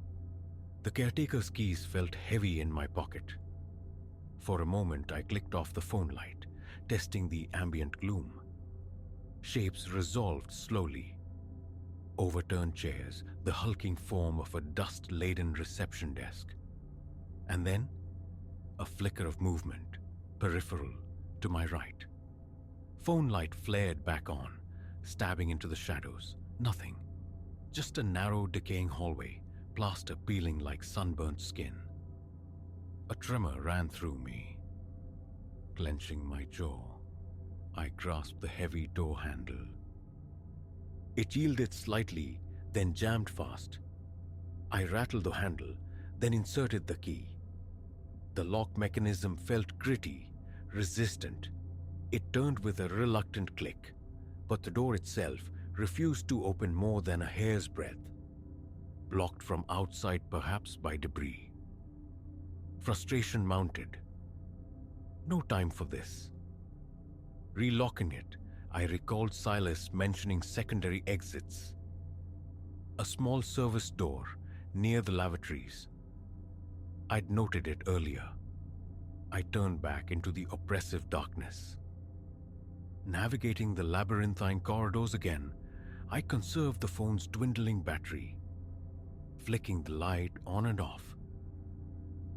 The caretaker's keys felt heavy in my pocket. For a moment, I clicked off the phone light, testing the ambient gloom. Shapes resolved slowly. Overturned chairs, the hulking form of a dust-laden reception desk. And then, a flicker of movement, peripheral, to my right. Phone light flared back on, stabbing into the shadows. Nothing. Just a narrow, decaying hallway, plaster peeling like sunburnt skin. A tremor ran through me. Clenching my jaw, I grasped the heavy door handle. It yielded slightly, then jammed fast. I rattled the handle, then inserted the key. The lock mechanism felt gritty, resistant. It turned with a reluctant click, but the door itself refused to open more than a hair's breadth, blocked from outside perhaps by debris. Frustration mounted. No time for this. Relocking it, I recalled Silas mentioning secondary exits. A small service door near the lavatories. I'd noted it earlier. I turned back into the oppressive darkness. Navigating the labyrinthine corridors again, I conserved the phone's dwindling battery, flicking the light on and off.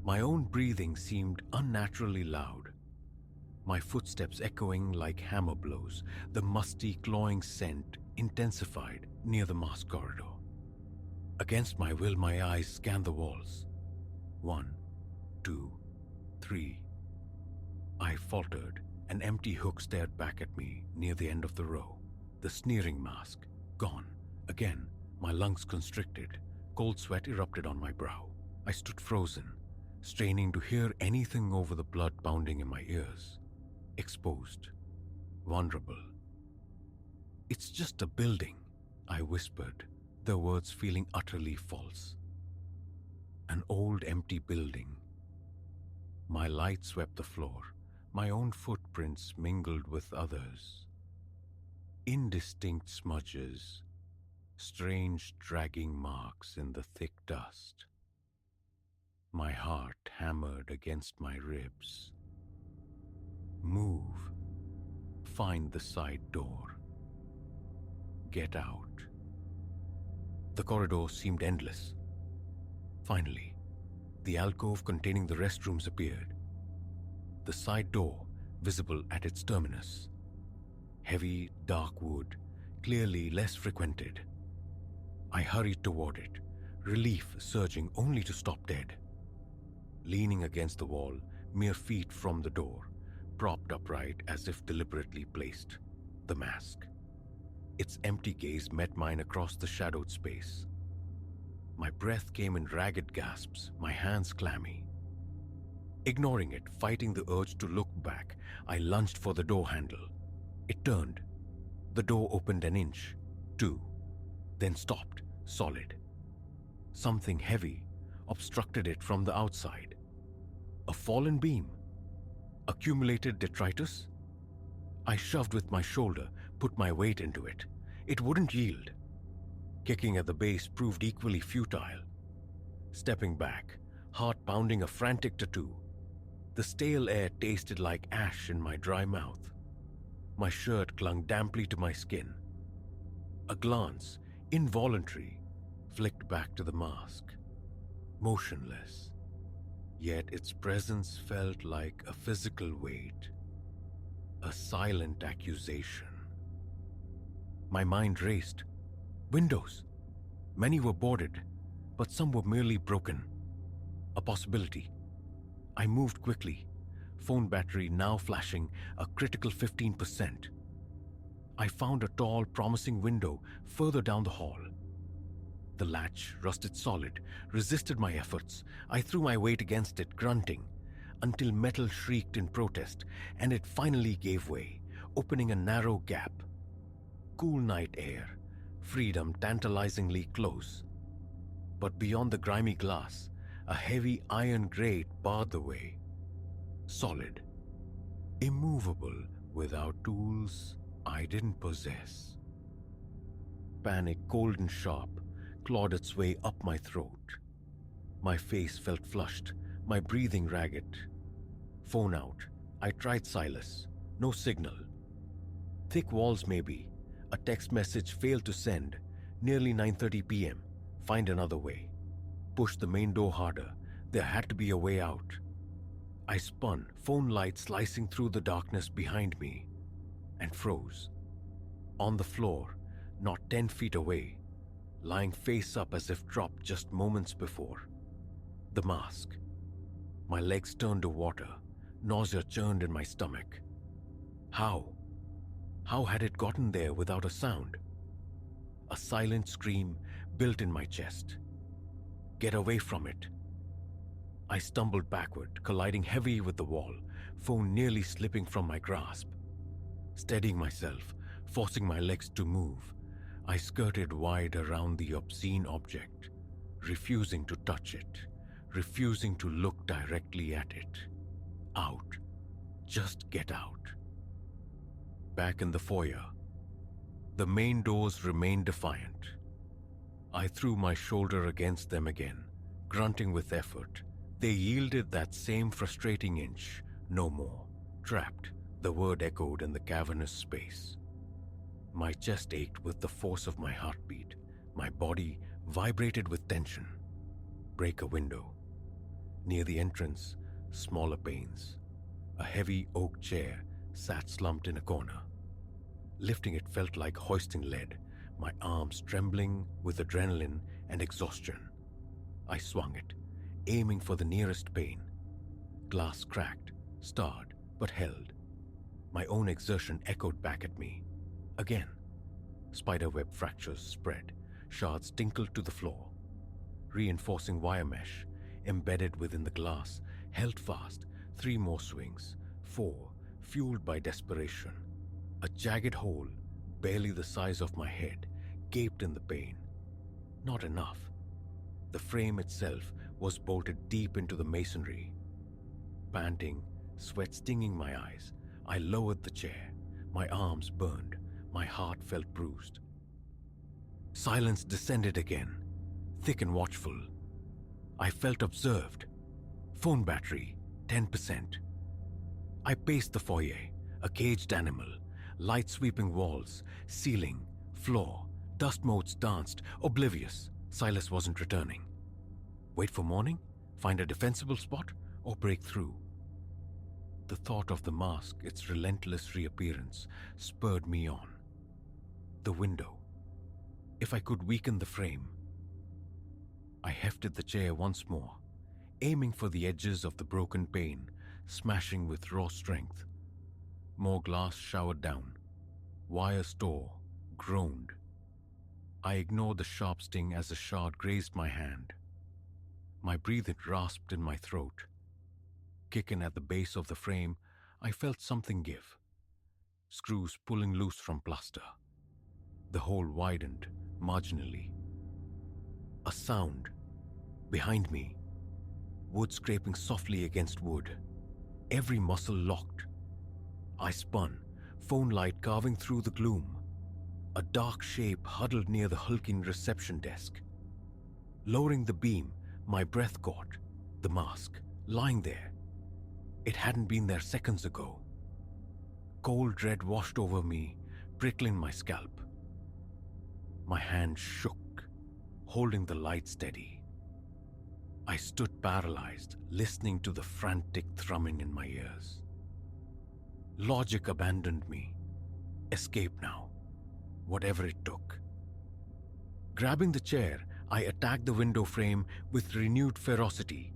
My own breathing seemed unnaturally loud, my footsteps echoing like hammer blows, the musty, clawing scent intensified near the mask corridor. Against my will, my eyes scanned the walls. 1, 2, 3. I faltered. An empty hook stared back at me near the end of the row. The sneering mask, gone. Again, my lungs constricted. Cold sweat erupted on my brow. I stood frozen, straining to hear anything over the blood pounding in my ears. Exposed. Vulnerable. "It's just a building," I whispered, the words feeling utterly false. An old empty building. My light swept the floor. My own footprints mingled with others. Indistinct smudges, strange dragging marks in the thick dust. My heart hammered against my ribs. Move. Find the side door. Get out. The corridor seemed endless. Finally, the alcove containing the restrooms appeared. The side door, visible at its terminus. Heavy, dark wood, clearly less frequented. I hurried toward it, relief surging only to stop dead. Leaning against the wall, mere feet from the door, propped upright as if deliberately placed, the mask. Its empty gaze met mine across the shadowed space. My breath came in ragged gasps, my hands clammy. Ignoring it, fighting the urge to look back, I lunged for the door handle. It turned. The door opened an inch, two, then stopped, solid. Something heavy obstructed it from the outside. A fallen beam? Accumulated detritus? I shoved with my shoulder, put my weight into it. It wouldn't yield. Kicking at the base proved equally futile. Stepping back, heart pounding a frantic tattoo. The stale air tasted like ash in my dry mouth. My shirt clung damply to my skin. A glance, involuntary, flicked back to the mask. Motionless. Yet its presence felt like a physical weight. A silent accusation. My mind raced. Windows. Many were boarded, but some were merely broken. A possibility. I moved quickly, phone battery now flashing a critical 15%. I found a tall, promising window further down the hall. The latch, rusted solid, resisted my efforts. I threw my weight against it, grunting, until metal shrieked in protest, and it finally gave way, opening a narrow gap. Cool night air, freedom tantalizingly close. But beyond the grimy glass, a heavy iron grate barred the way. Solid, immovable, without tools I didn't possess. Panic, cold and sharp, clawed its way up my throat. My face felt flushed, my breathing ragged. Phone out. I tried Silas. No signal. Thick walls maybe. A text message failed to send. Nearly 9:30 p.m. Find another way. Pushed the main door harder. There had to be a way out. I spun, phone light slicing through the darkness behind me, and froze. On the floor, not 10 feet away, lying face up as if dropped just moments before. The mask. My legs turned to water. Nausea churned in my stomach. How? How had it gotten there without a sound? A silent scream built in my chest. Get away from it. I stumbled backward, colliding heavy with the wall, phone nearly slipping from my grasp. Steadying myself, forcing my legs to move, I skirted wide around the obscene object, refusing to touch it, refusing to look directly at it. Out. Just get out. Back in the foyer, the main doors remained defiant. I threw my shoulder against them again, grunting with effort. They yielded that same frustrating inch, no more. Trapped, the word echoed in the cavernous space. My chest ached with the force of my heartbeat. My body vibrated with tension. Break a window. Near the entrance, smaller panes. A heavy oak chair sat slumped in a corner. Lifting it felt like hoisting lead, my arms trembling with adrenaline and exhaustion. I swung it, aiming for the nearest pane. Glass cracked, starred, but held. My own exertion echoed back at me. Again. Spiderweb fractures spread, shards tinkled to the floor. Reinforcing wire mesh, embedded within the glass, held fast. 3 more swings, 4, fueled by desperation. A jagged hole, barely the size of my head, gaped in the pane. Not enough. The frame itself was bolted deep into the masonry. Panting, sweat stinging my eyes, I lowered the chair. My arms burned, my heart felt bruised. Silence descended again, thick and watchful. I felt observed. Phone battery, 10%. I paced the foyer, a caged animal, light sweeping walls, ceiling, floor, dust motes danced, oblivious. Silas wasn't returning. Wait for morning? Find a defensible spot? Or break through? The thought of the mask, its relentless reappearance, spurred me on. The window. If I could weaken the frame. I hefted the chair once more, aiming for the edges of the broken pane, smashing with raw strength. More glass showered down. Wires tore, groaned. I ignored the sharp sting as a shard grazed my hand. My breathing rasped in my throat. Kicking at the base of the frame, I felt something give. Screws pulling loose from plaster. The hole widened marginally. A sound. Behind me. Wood scraping softly against wood. Every muscle locked. I spun, phone light carving through the gloom. A dark shape huddled near the hulking reception desk. Lowering the beam, my breath caught. The mask, lying there. It hadn't been there seconds ago. Cold dread washed over me, prickling my scalp. My hand shook, holding the light steady. I stood paralyzed, listening to the frantic thrumming in my ears. Logic abandoned me. Escape now, whatever it took. Grabbing the chair, I attacked the window frame with renewed ferocity.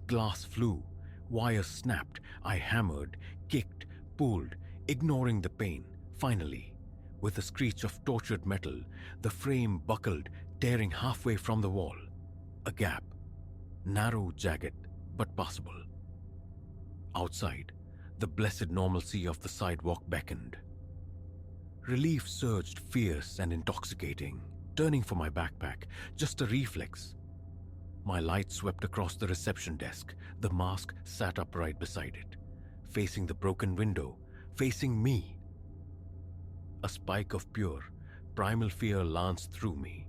Glass flew, wires snapped. I hammered, kicked, pulled, ignoring the pain. Finally, with a screech of tortured metal, the frame buckled, tearing halfway from the wall. A gap. Narrow, jagged, but passable. Outside, the blessed normalcy of the sidewalk beckoned. Relief surged fierce and intoxicating, turning for my backpack, just a reflex. My light swept across the reception desk. The mask sat upright beside it, facing the broken window, facing me. A spike of pure, primal fear lanced through me.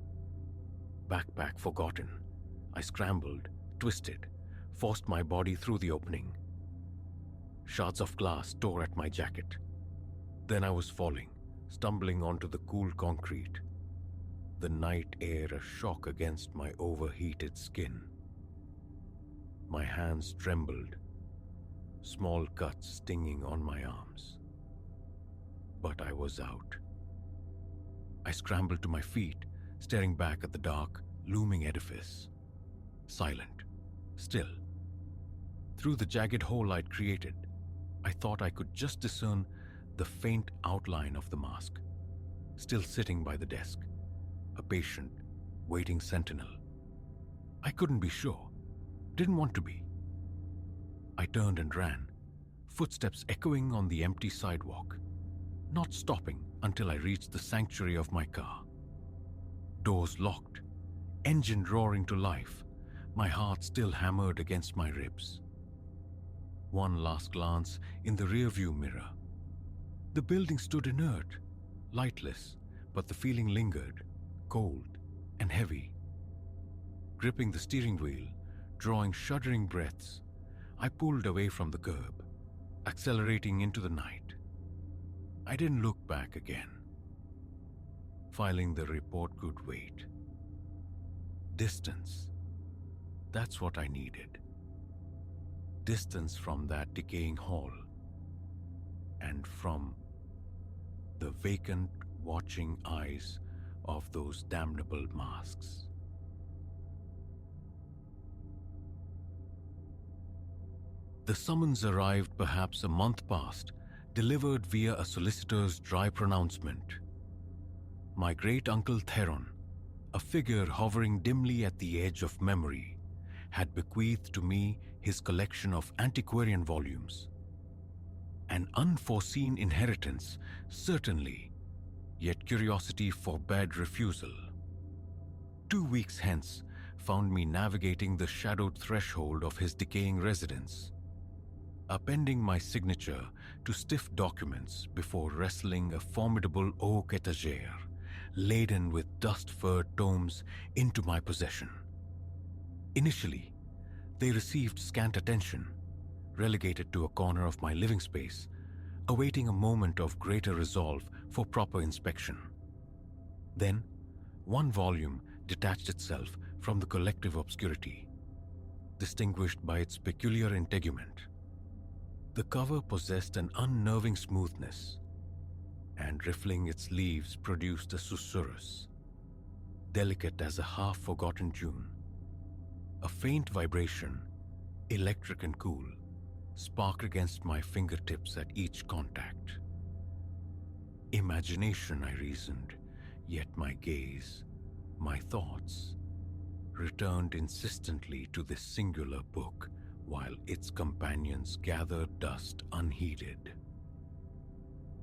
Backpack forgotten, I scrambled, twisted, forced my body through the opening. Shards of glass tore at my jacket. Then I was falling, stumbling onto the cool concrete. The night air a shock against my overheated skin. My hands trembled, small cuts stinging on my arms. But I was out. I scrambled to my feet, staring back at the dark, looming edifice. Silent. Still. Through the jagged hole I'd created, I thought I could just discern the faint outline of the mask, still sitting by the desk, a patient, waiting sentinel. I couldn't be sure, didn't want to be. I turned and ran, footsteps echoing on the empty sidewalk, not stopping until I reached the sanctuary of my car. Doors locked, engine roaring to life, my heart still hammered against my ribs. One last glance in the rearview mirror. The building stood inert, lightless, but the feeling lingered, cold and heavy. Gripping the steering wheel, drawing shuddering breaths, I pulled away from the curb, accelerating into the night. I didn't look back again. Filing the report could wait. Distance. That's what I needed. Distance from that decaying hall. And from the vacant, watching eyes of those damnable masks. The summons arrived perhaps a month past, delivered via a solicitor's dry pronouncement. My great-uncle Theron, a figure hovering dimly at the edge of memory, had bequeathed to me his collection of antiquarian volumes. An unforeseen inheritance, certainly, yet curiosity forbade refusal. 2 weeks hence found me navigating the shadowed threshold of his decaying residence, appending my signature to stiff documents before wrestling a formidable oak etagere, laden with dust-furred tomes, into my possession. Initially, they received scant attention, relegated to a corner of my living space, awaiting a moment of greater resolve for proper inspection. Then, one volume detached itself from the collective obscurity, distinguished by its peculiar integument. The cover possessed an unnerving smoothness, and riffling its leaves produced a susurrus, delicate as a half-forgotten tune. A faint vibration, electric and cool, sparked against my fingertips at each contact. Imagination, I reasoned, yet my gaze, my thoughts, returned insistently to this singular book while its companions gathered dust unheeded.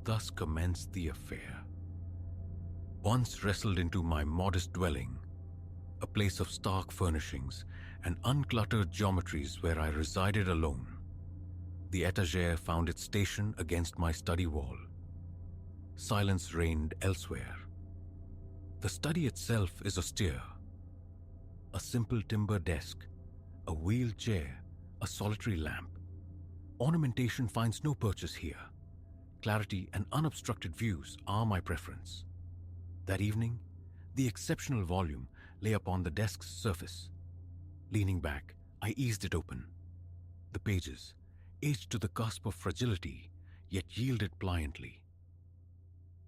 Thus commenced the affair. Once wrestled into my modest dwelling, a place of stark furnishings and uncluttered geometries where I resided alone, the etagere found its station against my study wall. Silence reigned elsewhere. The study itself is austere. A simple timber desk, a wheeled chair, a solitary lamp. Ornamentation finds no purchase here. Clarity and unobstructed views are my preference. That evening, the exceptional volume lay upon the desk's surface. Leaning back, I eased it open. The pages, aged to the cusp of fragility, yet yielded pliantly.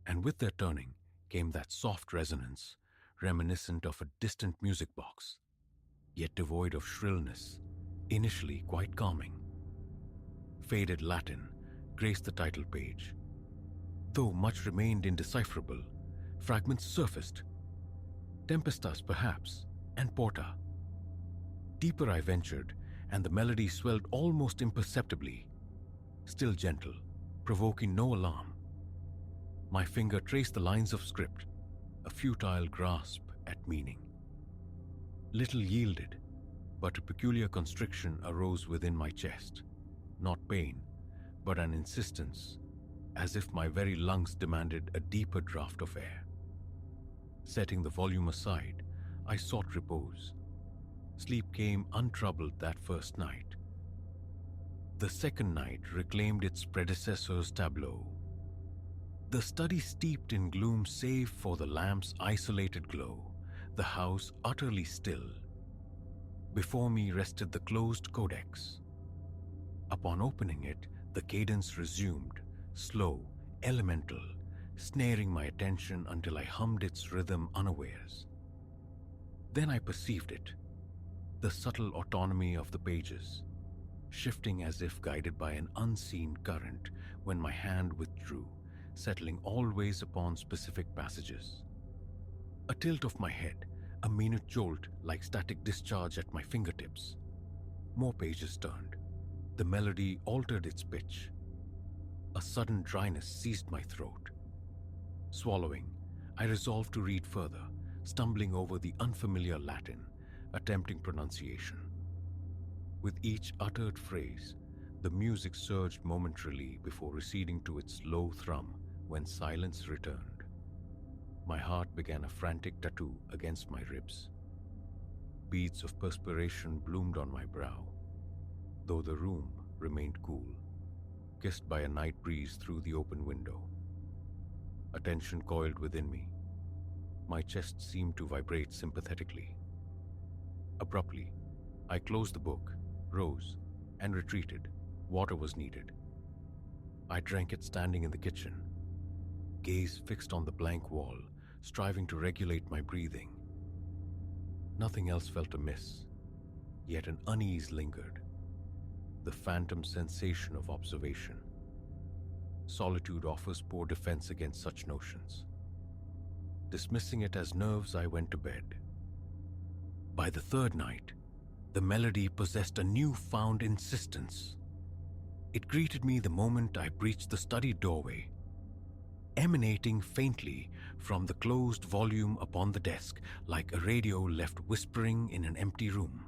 And with their turning came that soft resonance, reminiscent of a distant music box, yet devoid of shrillness, initially quite calming. Faded Latin graced the title page. Though much remained indecipherable, fragments surfaced. Tempestas, perhaps, and Porta. Deeper I ventured, and the melody swelled almost imperceptibly, still gentle, provoking no alarm. My finger traced the lines of script, a futile grasp at meaning. Little yielded, but a peculiar constriction arose within my chest. Not pain, but an insistence, as if my very lungs demanded a deeper draught of air. Setting the volume aside, I sought repose. Sleep came untroubled that first night. The second night reclaimed its predecessor's tableau. The study steeped in gloom save for the lamp's isolated glow, the house utterly still. Before me rested the closed codex. Upon opening it, the cadence resumed, slow, elemental, snaring my attention until I hummed its rhythm unawares. Then I perceived it, the subtle autonomy of the pages, shifting as if guided by an unseen current when my hand withdrew, settling always upon specific passages. A tilt of my head, a minute jolt like static discharge at my fingertips. More pages turned. The melody altered its pitch. A sudden dryness seized my throat. Swallowing, I resolved to read further, stumbling over the unfamiliar Latin, attempting pronunciation. With each uttered phrase, the music surged momentarily before receding to its low thrum when silence returned. My heart began a frantic tattoo against my ribs. Beads of perspiration bloomed on my brow, though the room remained cool, kissed by a night breeze through the open window. Attention coiled within me. My chest seemed to vibrate sympathetically. Abruptly, I closed the book, rose, and retreated. Water was needed. I drank it standing in the kitchen, gaze fixed on the blank wall, striving to regulate my breathing. Nothing else felt amiss, yet an unease lingered, the phantom sensation of observation. Solitude offers poor defense against such notions. Dismissing it as nerves, I went to bed. By the third night, the melody possessed a newfound insistence. It greeted me the moment I breached the study doorway, emanating faintly from the closed volume upon the desk like a radio left whispering in an empty room.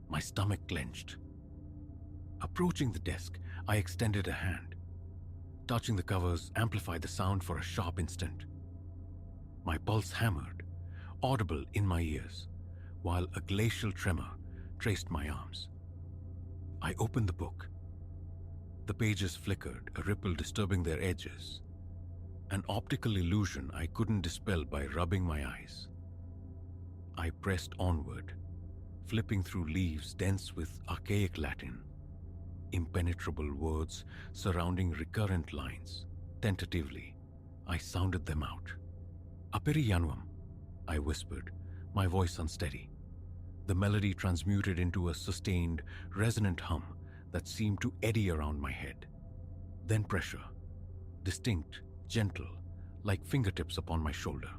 My stomach clenched. Approaching the desk, I extended a hand. Touching the covers amplified the sound for a sharp instant. My pulse hammered, audible in my ears, while a glacial tremor traced my arms. I opened the book. The pages flickered, a ripple disturbing their edges, an optical illusion I couldn't dispel by rubbing my eyes. I pressed onward, flipping through leaves dense with archaic Latin, impenetrable words surrounding recurrent lines. Tentatively, I sounded them out. "Aperi Januam," I whispered, my voice unsteady. The melody transmuted into a sustained, resonant hum that seemed to eddy around my head. Then pressure, distinct, gentle, like fingertips upon my shoulder.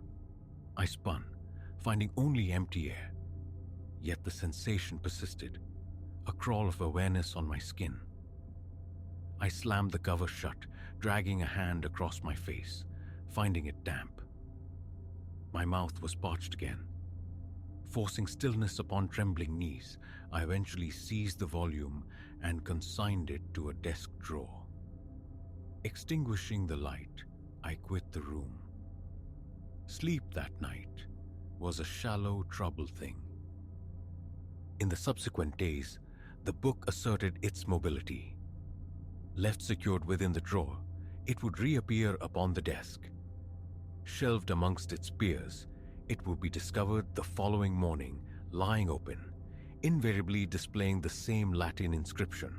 I spun, finding only empty air. Yet the sensation persisted, a crawl of awareness on my skin. I slammed the cover shut, dragging a hand across my face, finding it damp. My mouth was parched again. Forcing stillness upon trembling knees, I eventually seized the volume and consigned it to a desk drawer. Extinguishing the light, I quit the room. Sleep that night was a shallow, troubled thing. In the subsequent days, the book asserted its mobility. Left secured within the drawer, it would reappear upon the desk. Shelved amongst its peers, it would be discovered the following morning, lying open, invariably displaying the same Latin inscription.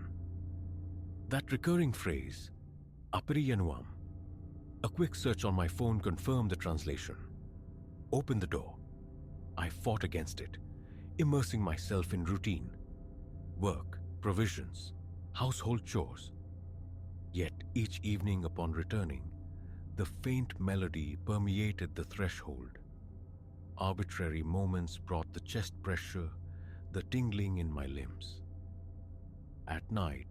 That recurring phrase, aperi januam. A quick search on my phone confirmed the translation. Opened the door. I fought against it, immersing myself in routine, work, provisions, household chores. Yet each evening upon returning, the faint melody permeated the threshold. Arbitrary moments brought the chest pressure, the tingling in my limbs. At night,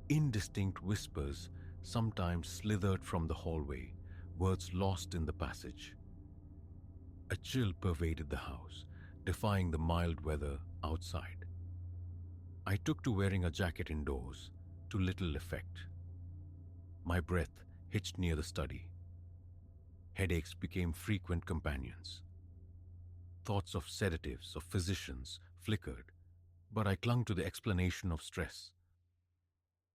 indistinct whispers sometimes slithered from the hallway, words lost in the passage. A chill pervaded the house, defying the mild weather outside. I took to wearing a jacket indoors, to little effect. My breath hitched near the study. Headaches became frequent companions. Thoughts of sedatives, of physicians, flickered, but I clung to the explanation of stress.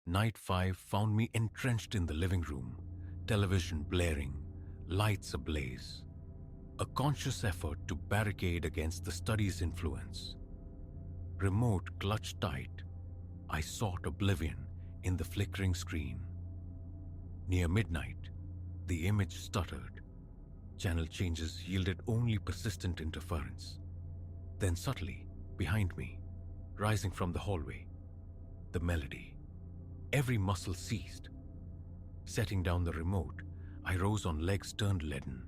Night 5 found me entrenched in the living room, television blaring, lights ablaze. A conscious effort to barricade against the study's influence. Remote clutched tight, I sought oblivion in the flickering screen. Near midnight, the image stuttered. Channel changes yielded only persistent interference. Then subtly, behind me, rising from the hallway, the melody. Every muscle seized. Setting down the remote, I rose on legs turned leaden.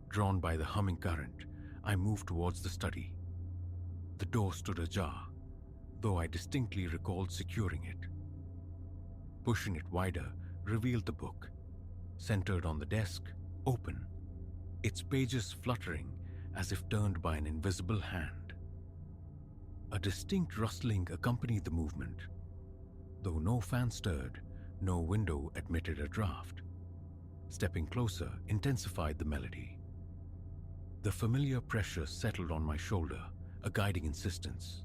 Drawn by the humming current, I moved towards the study. The door stood ajar, though I distinctly recalled securing it. Pushing it wider revealed the book, centered on the desk, open, its pages fluttering as if turned by an invisible hand. A distinct rustling accompanied the movement. Though no fan stirred, no window admitted a draft. Stepping closer intensified the melody. The familiar pressure settled on my shoulder, a guiding insistence.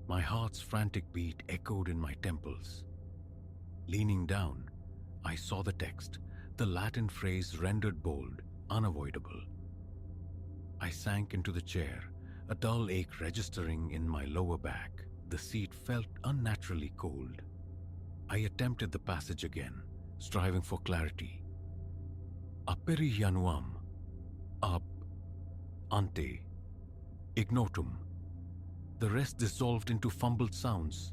My heart's frantic beat echoed in my temples. Leaning down, I saw the text, the Latin phrase rendered bold, unavoidable. I sank into the chair, a dull ache registering in my lower back. The seat felt unnaturally cold. I attempted the passage again, striving for clarity. Aperi januam, ab ante, ignotum. The rest dissolved into fumbled sounds,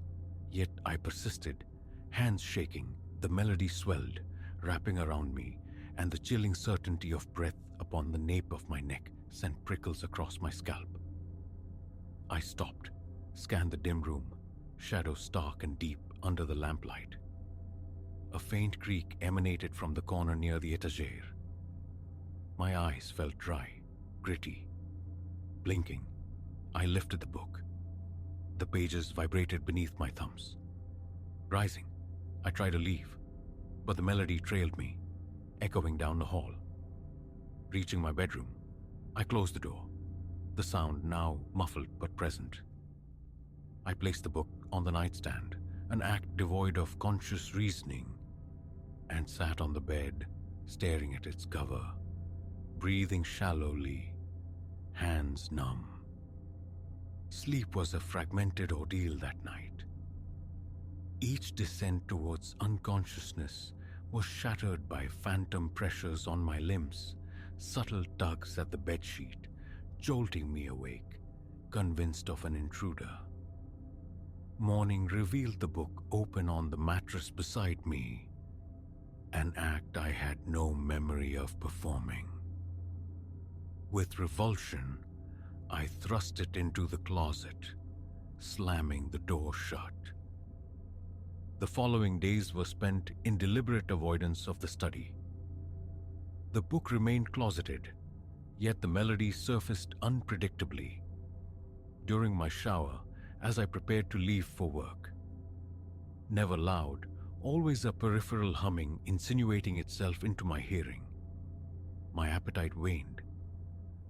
yet I persisted, hands shaking. The melody swelled, wrapping around me, and the chilling certainty of breath upon the nape of my neck sent prickles across my scalp. I stopped, scanned the dim room, shadows stark and deep under the lamplight. A faint creak emanated from the corner near the etagere. My eyes felt dry, gritty. Blinking, I lifted the book. The pages vibrated beneath my thumbs. Rising, I tried to leave, but the melody trailed me, echoing down the hall. Reaching my bedroom, I closed the door, the sound now muffled but present. I placed the book on the nightstand, an act devoid of conscious reasoning, and sat on the bed, staring at its cover, breathing shallowly, hands numb. Sleep was a fragmented ordeal that night. Each descent towards unconsciousness was shattered by phantom pressures on my limbs, subtle tugs at the bedsheet, jolting me awake, convinced of an intruder. Morning revealed the book open on the mattress beside me. an act I had no memory of performing. With revulsion, I thrust it into the closet, slamming the door shut. The following days were spent in deliberate avoidance of the study. The book remained closeted, yet the melody surfaced unpredictably. During my shower, as I prepared to leave for work. Never loud, always a peripheral humming insinuating itself into my hearing. My appetite waned.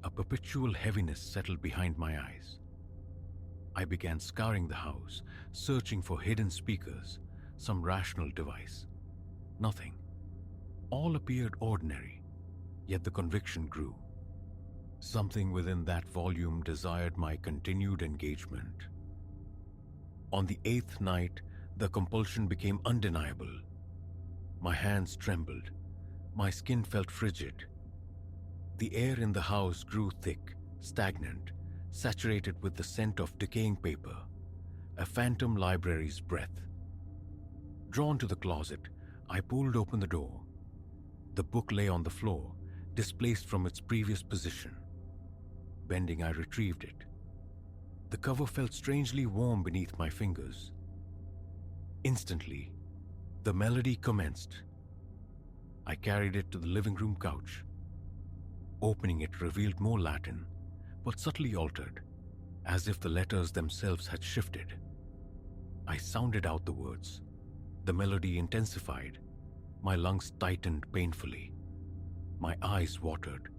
A perpetual heaviness settled behind my eyes. I began scouring the house, searching for hidden speakers, some rational device. Nothing. All appeared ordinary, yet the conviction grew. Something within that volume desired my continued engagement. On the 8th night, the compulsion became undeniable. My hands trembled. My skin felt frigid. The air in the house grew thick, stagnant, saturated with the scent of decaying paper, a phantom library's breath. Drawn to the closet, I pulled open the door. The book lay on the floor, displaced from its previous position. Bending, I retrieved it. The cover felt strangely warm beneath my fingers. Instantly, the melody commenced. I carried it to the living room couch. Opening it revealed more Latin, but subtly altered, as if the letters themselves had shifted. I sounded out the words. The melody intensified. My lungs tightened painfully. My eyes watered.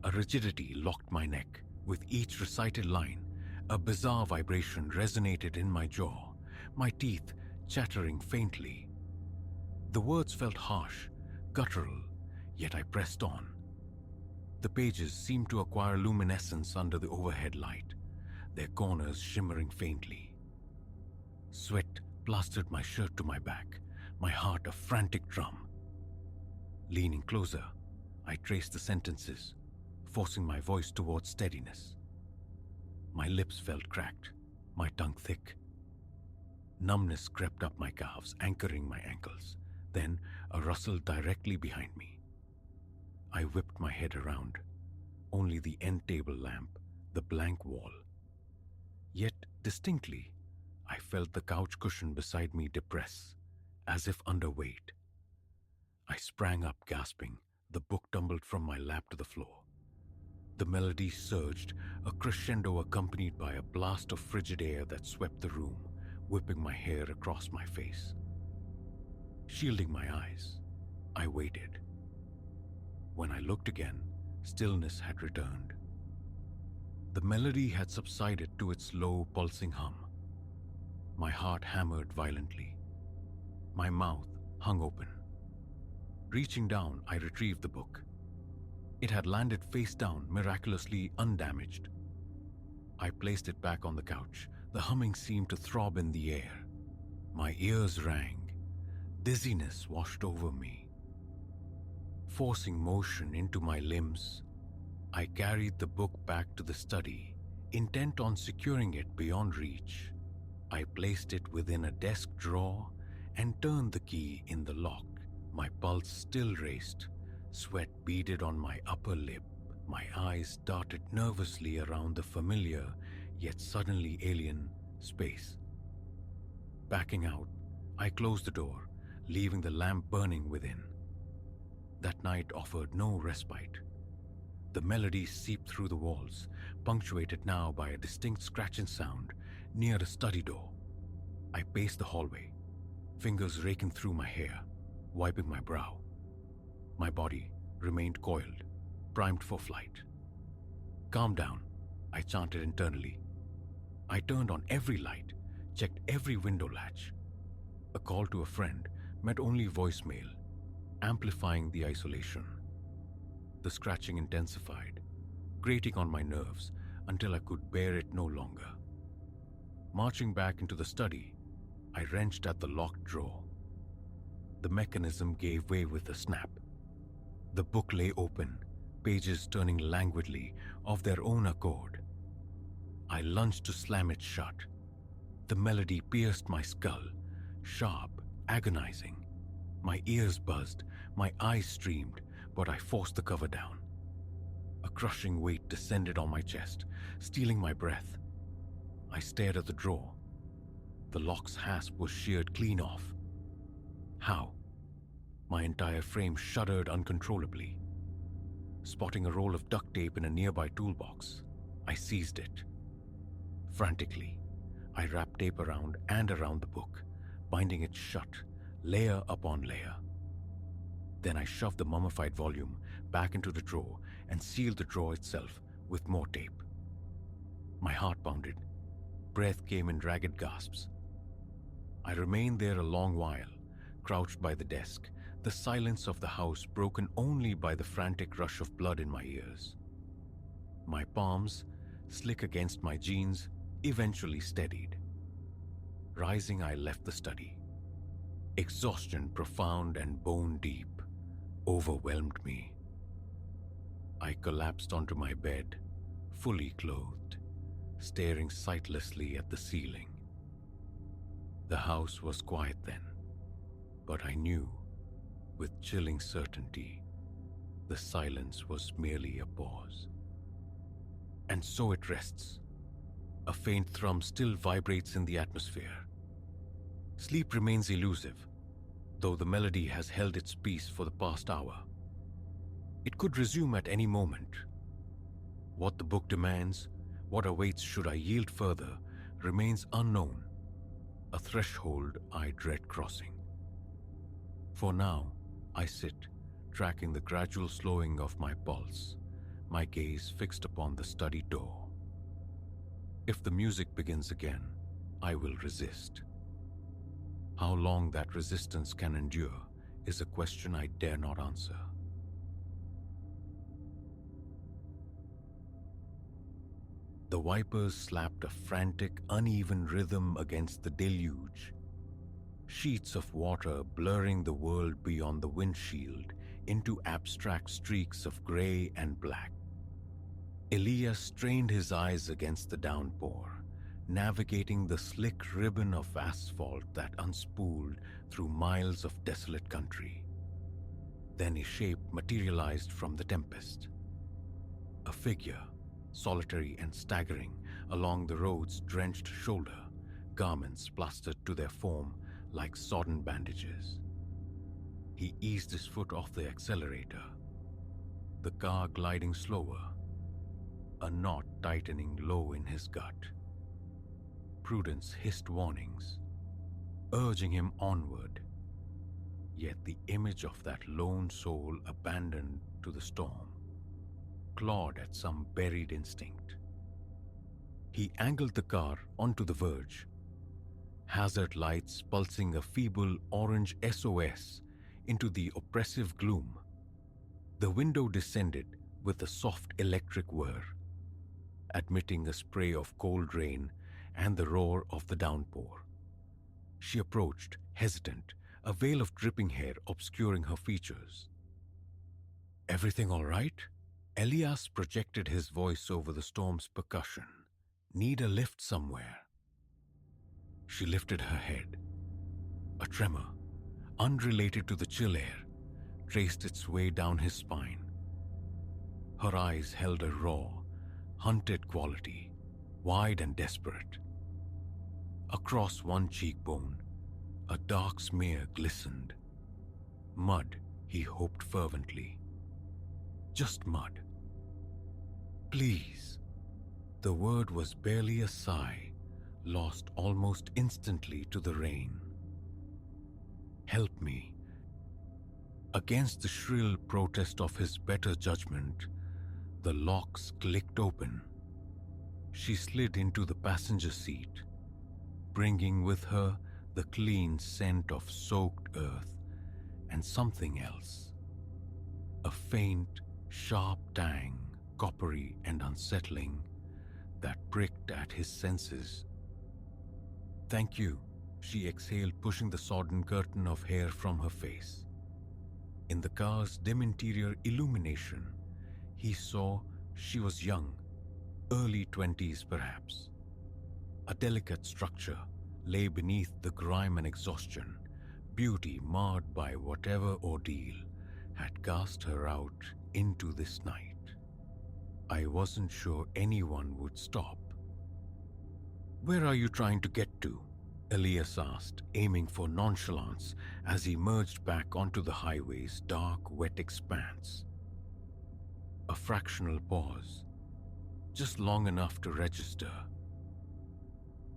A rigidity locked my neck. With each recited line, a bizarre vibration resonated in my jaw, my teeth chattering faintly. The words felt harsh, guttural, yet I pressed on. The pages seemed to acquire luminescence under the overhead light, their corners shimmering faintly. Sweat plastered my shirt to my back, my heart a frantic drum. Leaning closer, I traced the sentences, forcing my voice towards steadiness. My lips felt cracked, my tongue thick. Numbness crept up my calves, anchoring my ankles. Then a rustle directly behind me. I whipped my head around. Only the end table lamp, the blank wall. Yet distinctly, I felt the couch cushion beside me depress, as if under weight. I sprang up, gasping. The book tumbled from my lap to the floor. The melody surged, a crescendo accompanied by a blast of frigid air that swept the room, whipping my hair across my face. Shielding my eyes, I waited. When I looked again, stillness had returned. The melody had subsided to its low, pulsing hum. My heart hammered violently. My mouth hung open. Reaching down, I retrieved the book. It had landed face down, miraculously undamaged. I placed it back on the couch. The humming seemed to throb in the air. My ears rang. Dizziness washed over me. Forcing motion into my limbs, I carried the book back to the study, intent on securing it beyond reach. I placed it within a desk drawer and turned the key in the lock. My pulse still raced. Sweat beaded on my upper lip. My eyes darted nervously around the familiar, yet suddenly alien, space. Backing out, I closed the door, leaving the lamp burning within. That night offered no respite. The melody seeped through the walls, punctuated now by a distinct scratching sound near a study door. I paced the hallway, fingers raking through my hair, wiping my brow. My body remained coiled, primed for flight. Calm down, I chanted internally. I turned on every light, checked every window latch. A call to a friend met only voicemail, amplifying the isolation. The scratching intensified, grating on my nerves until I could bear it no longer. Marching back into the study, I wrenched at the locked drawer. The mechanism gave way with a snap. The book lay open, pages turning languidly of their own accord. I lunged to slam it shut. The melody pierced my skull, sharp, agonizing. My ears buzzed, my eyes streamed, but I forced the cover down. A crushing weight descended on my chest, stealing my breath. I stared at the drawer. The lock's hasp was sheared clean off. How? My entire frame shuddered uncontrollably. Spotting a roll of duct tape in a nearby toolbox, I seized it. Frantically, I wrapped tape around and around the book, binding it shut, layer upon layer. Then I shoved the mummified volume back into the drawer and sealed the drawer itself with more tape. My heart pounded. Breath came in ragged gasps. I remained there a long while, crouched by the desk, the silence of the house broken only by the frantic rush of blood in my ears. My palms, slick against my jeans, eventually steadied. Rising, I left the study. Exhaustion, profound and bone deep, overwhelmed me. I collapsed onto my bed, fully clothed, staring sightlessly at the ceiling. The house was quiet then, but I knew, with chilling certainty, the silence was merely a pause. And so it rests. A faint thrum still vibrates in the atmosphere. Sleep remains elusive, though the melody has held its peace for the past hour. It could resume at any moment. What the book demands, what awaits should I yield further, remains unknown, a threshold I dread crossing. For now, I sit, tracking the gradual slowing of my pulse, my gaze fixed upon the study door. If the music begins again, I will resist. How long that resistance can endure is a question I dare not answer. The wipers slapped a frantic, uneven rhythm against the deluge. Sheets of water blurring the world beyond the windshield into abstract streaks of gray and black. Elias strained his eyes against the downpour, navigating the slick ribbon of asphalt that unspooled through miles of desolate country. Then a shape materialized from the tempest. A figure, solitary and staggering along the road's drenched shoulder, garments plastered to their form like sodden bandages. He eased his foot off the accelerator, the car gliding slower, a knot tightening low in his gut. Prudence hissed warnings, urging him onward. Yet the image of that lone soul abandoned to the storm clawed at some buried instinct. He angled the car onto the verge, hazard lights pulsing a feeble orange SOS into the oppressive gloom. The window descended with a soft electric whir, admitting a spray of cold rain and the roar of the downpour. She approached, hesitant, a veil of dripping hair obscuring her features. "Everything all right?" Elias projected his voice over the storm's percussion. "Need a lift somewhere?" She lifted her head. A tremor, unrelated to the chill air, traced its way down his spine. Her eyes held a raw, hunted quality, wide and desperate. Across one cheekbone, a dark smear glistened. Mud, he hoped fervently. Just mud. "Please." The word was barely a sigh, lost almost instantly to the rain. "Help me." Against the shrill protest of his better judgment, the locks clicked open. She slid into the passenger seat, bringing with her the clean scent of soaked earth and something else. A faint, sharp tang, coppery and unsettling, that pricked at his senses. "Thank you," she exhaled, pushing the sodden curtain of hair from her face. In the car's dim interior illumination, he saw she was young, early 20s perhaps. A delicate structure lay beneath the grime and exhaustion, beauty marred by whatever ordeal had cast her out into this night. I wasn't sure anyone would stop. "Where are you trying to get to?" Elias asked, aiming for nonchalance as he merged back onto the highway's dark, wet expanse. A fractional pause, just long enough to register.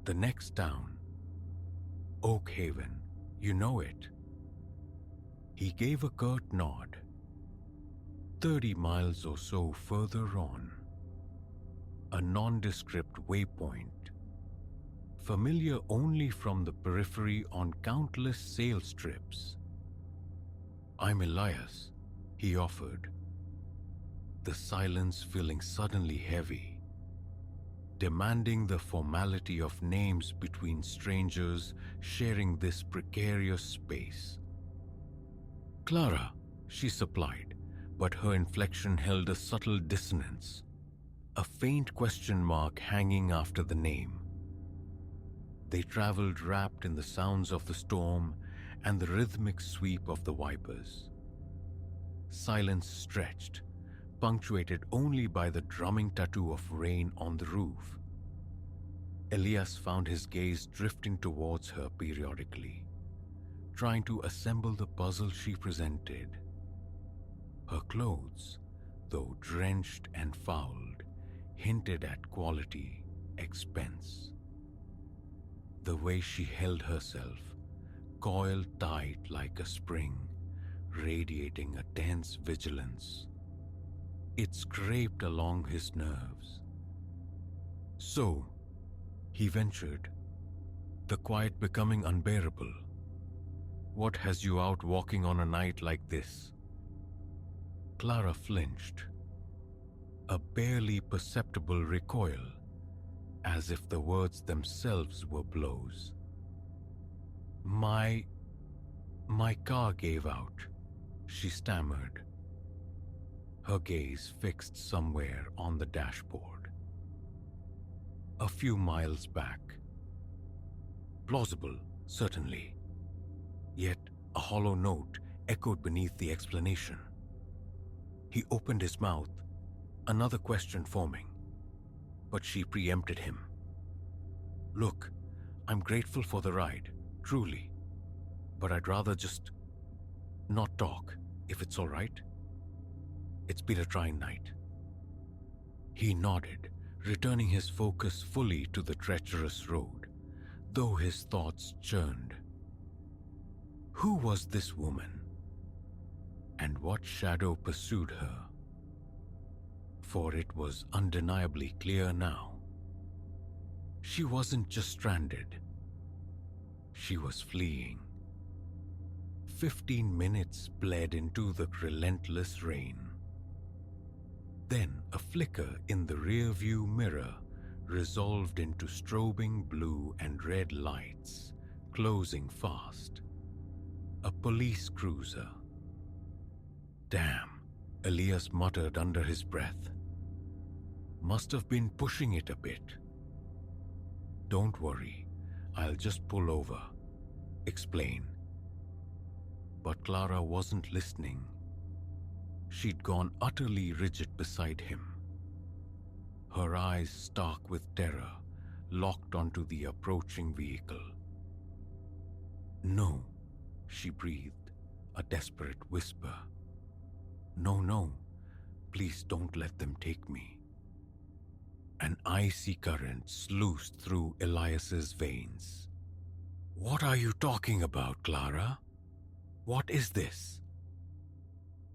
"The next town. Oak Haven. You know it." He gave a curt nod. 30 miles or so further on. A nondescript waypoint, familiar only from the periphery on countless sales trips. "I'm Elias," he offered, the silence feeling suddenly heavy, demanding the formality of names between strangers sharing this precarious space. "Clara," she supplied, but her inflection held a subtle dissonance, a faint question mark hanging after the name. They traveled wrapped in the sounds of the storm and the rhythmic sweep of the wipers. Silence stretched, punctuated only by the drumming tattoo of rain on the roof. Elias found his gaze drifting towards her periodically, trying to assemble the puzzle she presented. Her clothes, though drenched and fouled, hinted at quality, expense. The way she held herself, coiled tight like a spring, radiating a tense vigilance. It scraped along his nerves. "So," he ventured, the quiet becoming unbearable, "what has you out walking on a night like this?" Clara flinched, a barely perceptible recoil, as if the words themselves were blows. My car gave out," she stammered, her gaze fixed somewhere on the dashboard. "A few miles back." Plausible, certainly. Yet a hollow note echoed beneath the explanation. He opened his mouth, another question forming, but she preempted him. "Look, I'm grateful for the ride, truly, but I'd rather just not talk, if it's all right. It's been a trying night." He nodded, returning his focus fully to the treacherous road, though his thoughts churned. Who was this woman? And what shadow pursued her? For it was undeniably clear now. She wasn't just stranded. She was fleeing. 15 minutes bled into the relentless rain. Then a flicker in the rearview mirror resolved into strobing blue and red lights, closing fast. A police cruiser. "Damn," Elias muttered under his breath. "Must have been pushing it a bit." "Don't worry, I'll just pull over. Explain." But Clara wasn't listening. She'd gone utterly rigid beside him, her eyes stark with terror, locked onto the approaching vehicle. "No," she breathed, a desperate whisper. No, please don't let them take me." An icy current sluiced through Elias's veins. "What are you talking about, Clara? What is this?"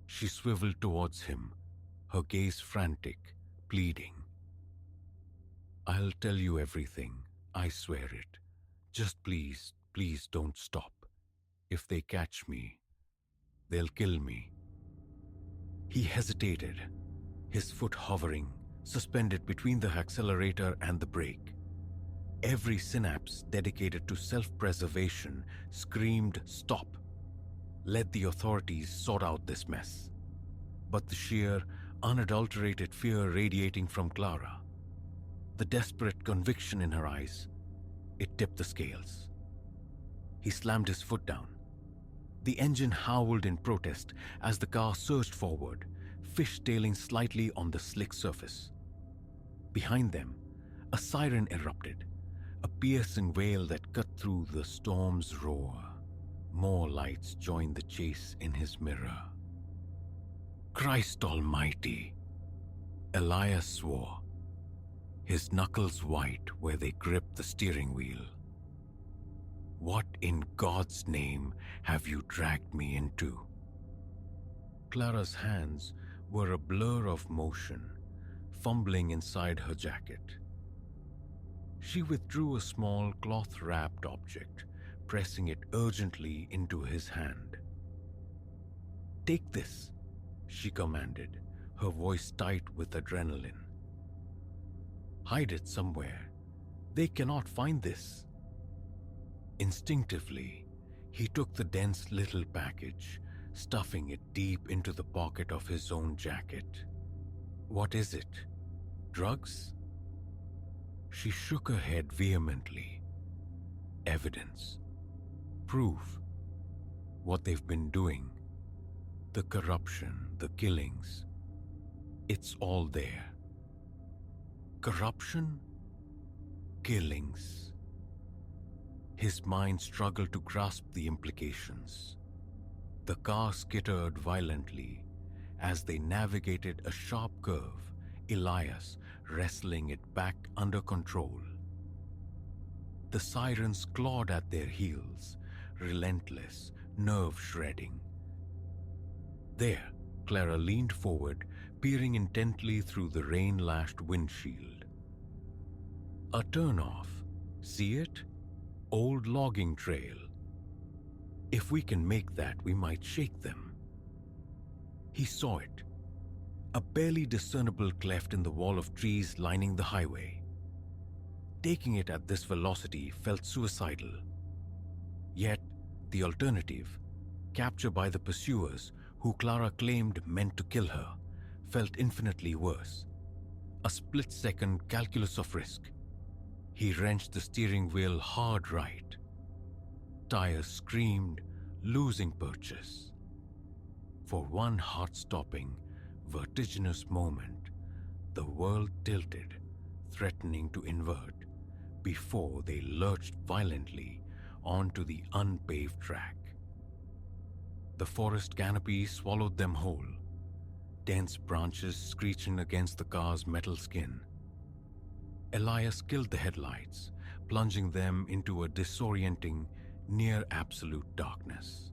She swiveled towards him, her gaze frantic, pleading. "I'll tell you everything, I swear it. Just please don't stop. If they catch me, they'll kill me." He hesitated, his foot hovering, suspended between the accelerator and the brake. Every synapse dedicated to self-preservation screamed stop. Let the authorities sort out this mess. But the sheer, unadulterated fear radiating from Clara, the desperate conviction in her eyes, it tipped the scales. He slammed his foot down, The engine howled in protest as the car surged forward, fishtailing slightly on the slick surface. Behind them, a siren erupted, a piercing wail that cut through the storm's roar. More lights joined the chase in his mirror. Christ Almighty! Elias swore, his knuckles white where they gripped the steering wheel. What in God's name have you dragged me into? Clara's hands were a blur of motion, fumbling inside her jacket. She withdrew a small cloth-wrapped object, pressing it urgently into his hand. "Take this," she commanded, her voice tight with adrenaline. "Hide it somewhere. They cannot find this." Instinctively, he took the dense little package, stuffing it deep into the pocket of his own jacket. "What is it? Drugs?" She shook her head vehemently. "Evidence. Proof. What they've been doing. The corruption, the killings. It's all there." Corruption? Killings. His mind struggled to grasp the implications. The car skittered violently as they navigated a sharp curve, Elias wrestling it back under control. The sirens clawed at their heels, relentless, nerve-shredding. There, Clara leaned forward, peering intently through the rain-lashed windshield. A turnoff. See it? Old logging trail. If we can make that, we might shake them. He saw it. A barely discernible cleft in the wall of trees lining the highway. Taking it at this velocity felt suicidal. Yet, the alternative, capture by the pursuers who Clara claimed meant to kill her, felt infinitely worse. A split-second calculus of risk. He wrenched the steering wheel hard right. Tires screamed, losing purchase. For one heart-stopping, vertiginous moment, the world tilted, threatening to invert, before they lurched violently onto the unpaved track. The forest canopy swallowed them whole, dense branches screeching against the car's metal skin. Elias killed the headlights, plunging them into a disorienting, near-absolute darkness.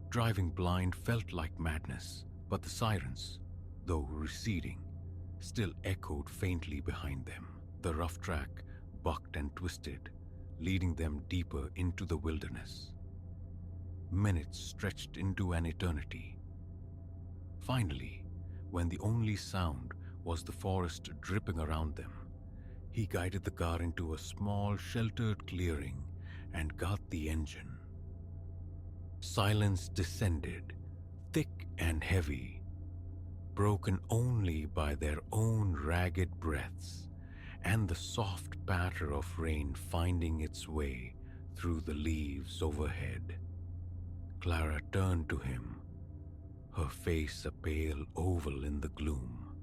Driving blind felt like madness, but the sirens, though receding, still echoed faintly behind them. The rough track bucked and twisted, leading them deeper into the wilderness. Minutes stretched into an eternity. Finally, when the only sound was the forest dripping around them, he guided the car into a small, sheltered clearing and got the engine. Silence descended, thick and heavy, broken only by their own ragged breaths and the soft patter of rain finding its way through the leaves overhead. Clara turned to him, her face a pale oval in the gloom.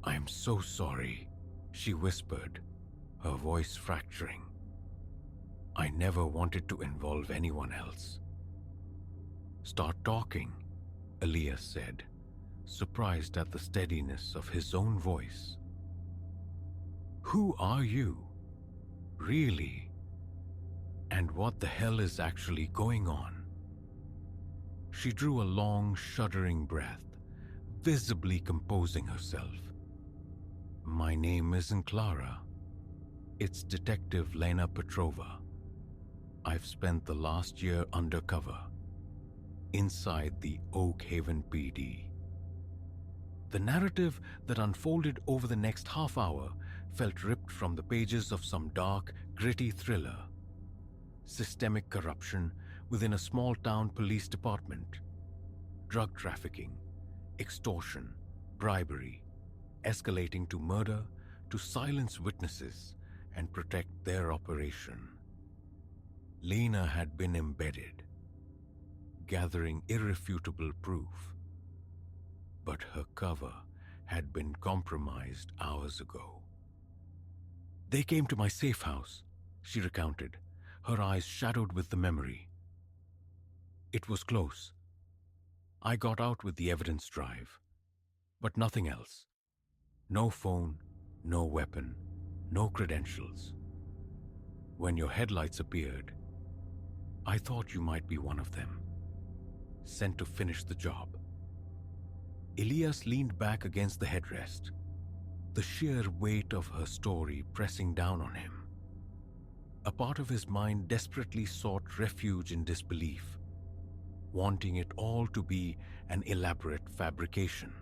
"I'm so sorry," she whispered, her voice fracturing. "I never wanted to involve anyone else." "Start talking," Elias said, surprised at the steadiness of his own voice. "Who are you? Really? And what the hell is actually going on?" She drew a long, shuddering breath, visibly composing herself. "My name isn't Clara. It's Detective Lena Petrova. I've spent the last year undercover, inside the Oak Haven PD." The narrative that unfolded over the next half hour felt ripped from the pages of some dark, gritty thriller. Systemic corruption within a small-town police department. Drug trafficking, extortion, bribery, escalating to murder to silence witnesses and protect their operation. Lena had been embedded, gathering irrefutable proof. But her cover had been compromised hours ago. "They came to my safe house," she recounted, her eyes shadowed with the memory. "It was close. I got out with the evidence drive, but nothing else. No phone, no weapon, no credentials. When your headlights appeared, I thought you might be one of them, sent to finish the job." Elias leaned back against the headrest, the sheer weight of her story pressing down on him. A part of his mind desperately sought refuge in disbelief, wanting it all to be an elaborate fabrication.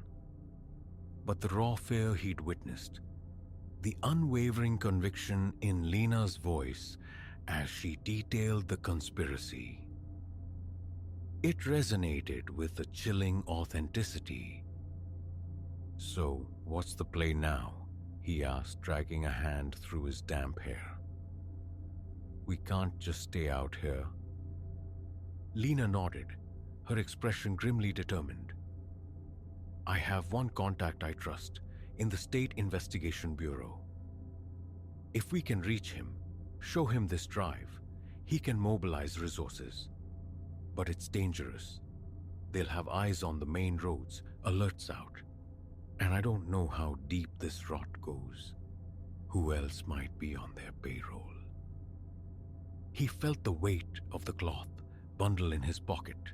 But the raw fear he'd witnessed, the unwavering conviction in Lena's voice as she detailed the conspiracy, it resonated with a chilling authenticity. "So, what's the play now?" he asked, dragging a hand through his damp hair. "We can't just stay out here." Lena nodded, her expression grimly determined. "I have one contact I trust in the State Investigation Bureau. If we can reach him, show him this drive, he can mobilize resources. But it's dangerous. They'll have eyes on the main roads, alerts out. And I don't know how deep this rot goes. Who else might be on their payroll?" He felt the weight of the cloth bundle in his pocket,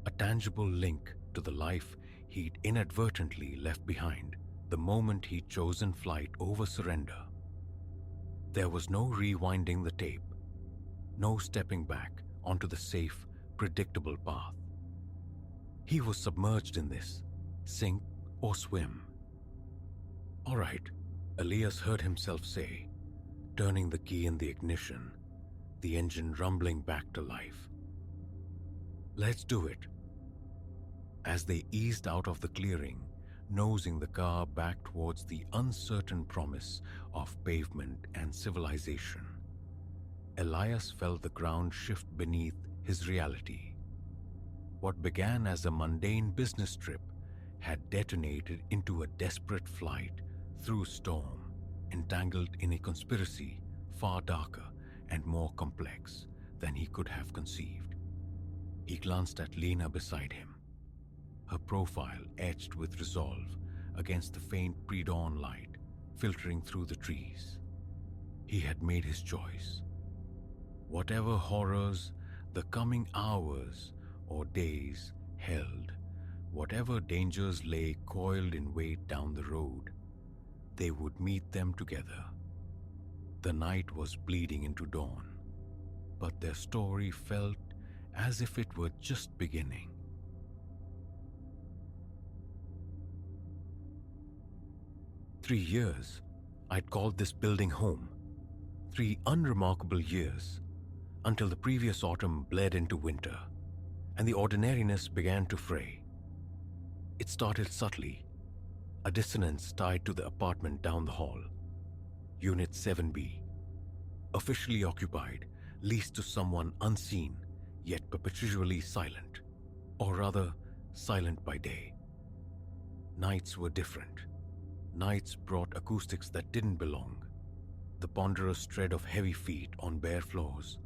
a tangible link to the life he'd inadvertently left behind the moment he'd chosen flight over surrender. There was no rewinding the tape, no stepping back onto the safe, predictable path. He was submerged in this, sink or swim. "All right," Elias heard himself say, turning the key in the ignition, the engine rumbling back to life. "Let's do it." As they eased out of the clearing, nosing the car back towards the uncertain promise of pavement and civilization, Elias felt the ground shift beneath his reality. What began as a mundane business trip had detonated into a desperate flight through storm, entangled in a conspiracy far darker and more complex than he could have conceived. He glanced at Lena beside him, her profile etched with resolve against the faint pre-dawn light filtering through the trees. He had made his choice. Whatever horrors the coming hours or days held, whatever dangers lay coiled in wait down the road, they would meet them together. The night was bleeding into dawn, but their story felt as if it were just beginning. "3 years, I'd called this building home. 3 unremarkable years, until the previous autumn bled into winter, and the ordinariness began to fray. It started subtly, a dissonance tied to the apartment down the hall, Unit 7B, officially occupied, leased to someone unseen, yet perpetually silent, or rather, silent by day. Nights were different. Nights brought acoustics that didn't belong. The ponderous tread of heavy feet on bare floors,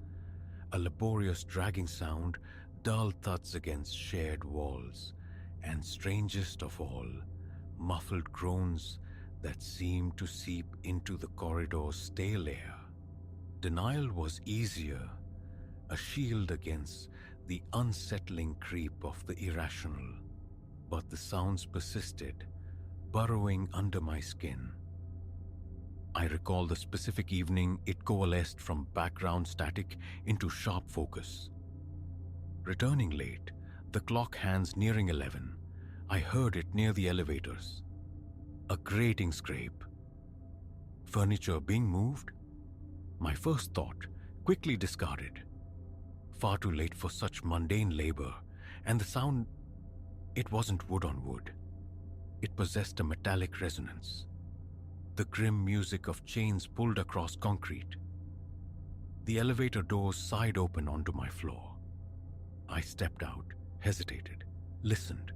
a laborious dragging sound, dull thuds against shared walls, and strangest of all, muffled groans that seemed to seep into the corridor's stale air. Denial was easier, a shield against the unsettling creep of the irrational, but the sounds persisted, burrowing under my skin. I recall the specific evening it coalesced from background static into sharp focus. Returning late, the clock hands nearing 11, I heard it near the elevators. A grating scrape. Furniture being moved? My first thought, quickly discarded. Far too late for such mundane labor, and the sound, it wasn't wood on wood. It possessed a metallic resonance. The grim music of chains pulled across concrete. The elevator doors sighed open onto my floor. I stepped out, hesitated, listened.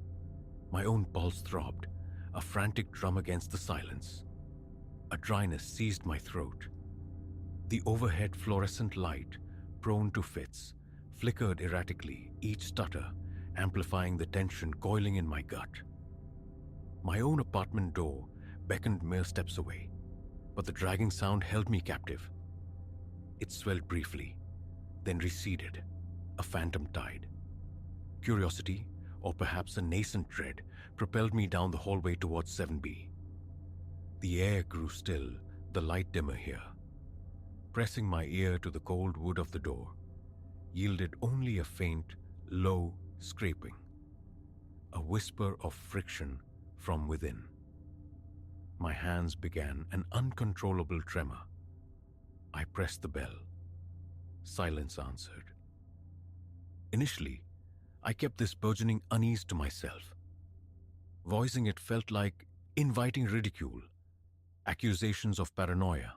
My own pulse throbbed, a frantic drum against the silence. A dryness seized my throat. The overhead fluorescent light, prone to fits, flickered erratically, each stutter amplifying the tension coiling in my gut. My own apartment door beckoned mere steps away, but the dragging sound held me captive. It swelled briefly, then receded, a phantom tide. Curiosity, or perhaps a nascent dread, propelled me down the hallway towards 7B. The air grew still, the light dimmer here. Pressing my ear to the cold wood of the door, yielded only a faint, low scraping, a whisper of friction from within. My hands began an uncontrollable tremor. I pressed the bell. Silence answered. Initially, I kept this burgeoning unease to myself. Voicing it felt like inviting ridicule, accusations of paranoia.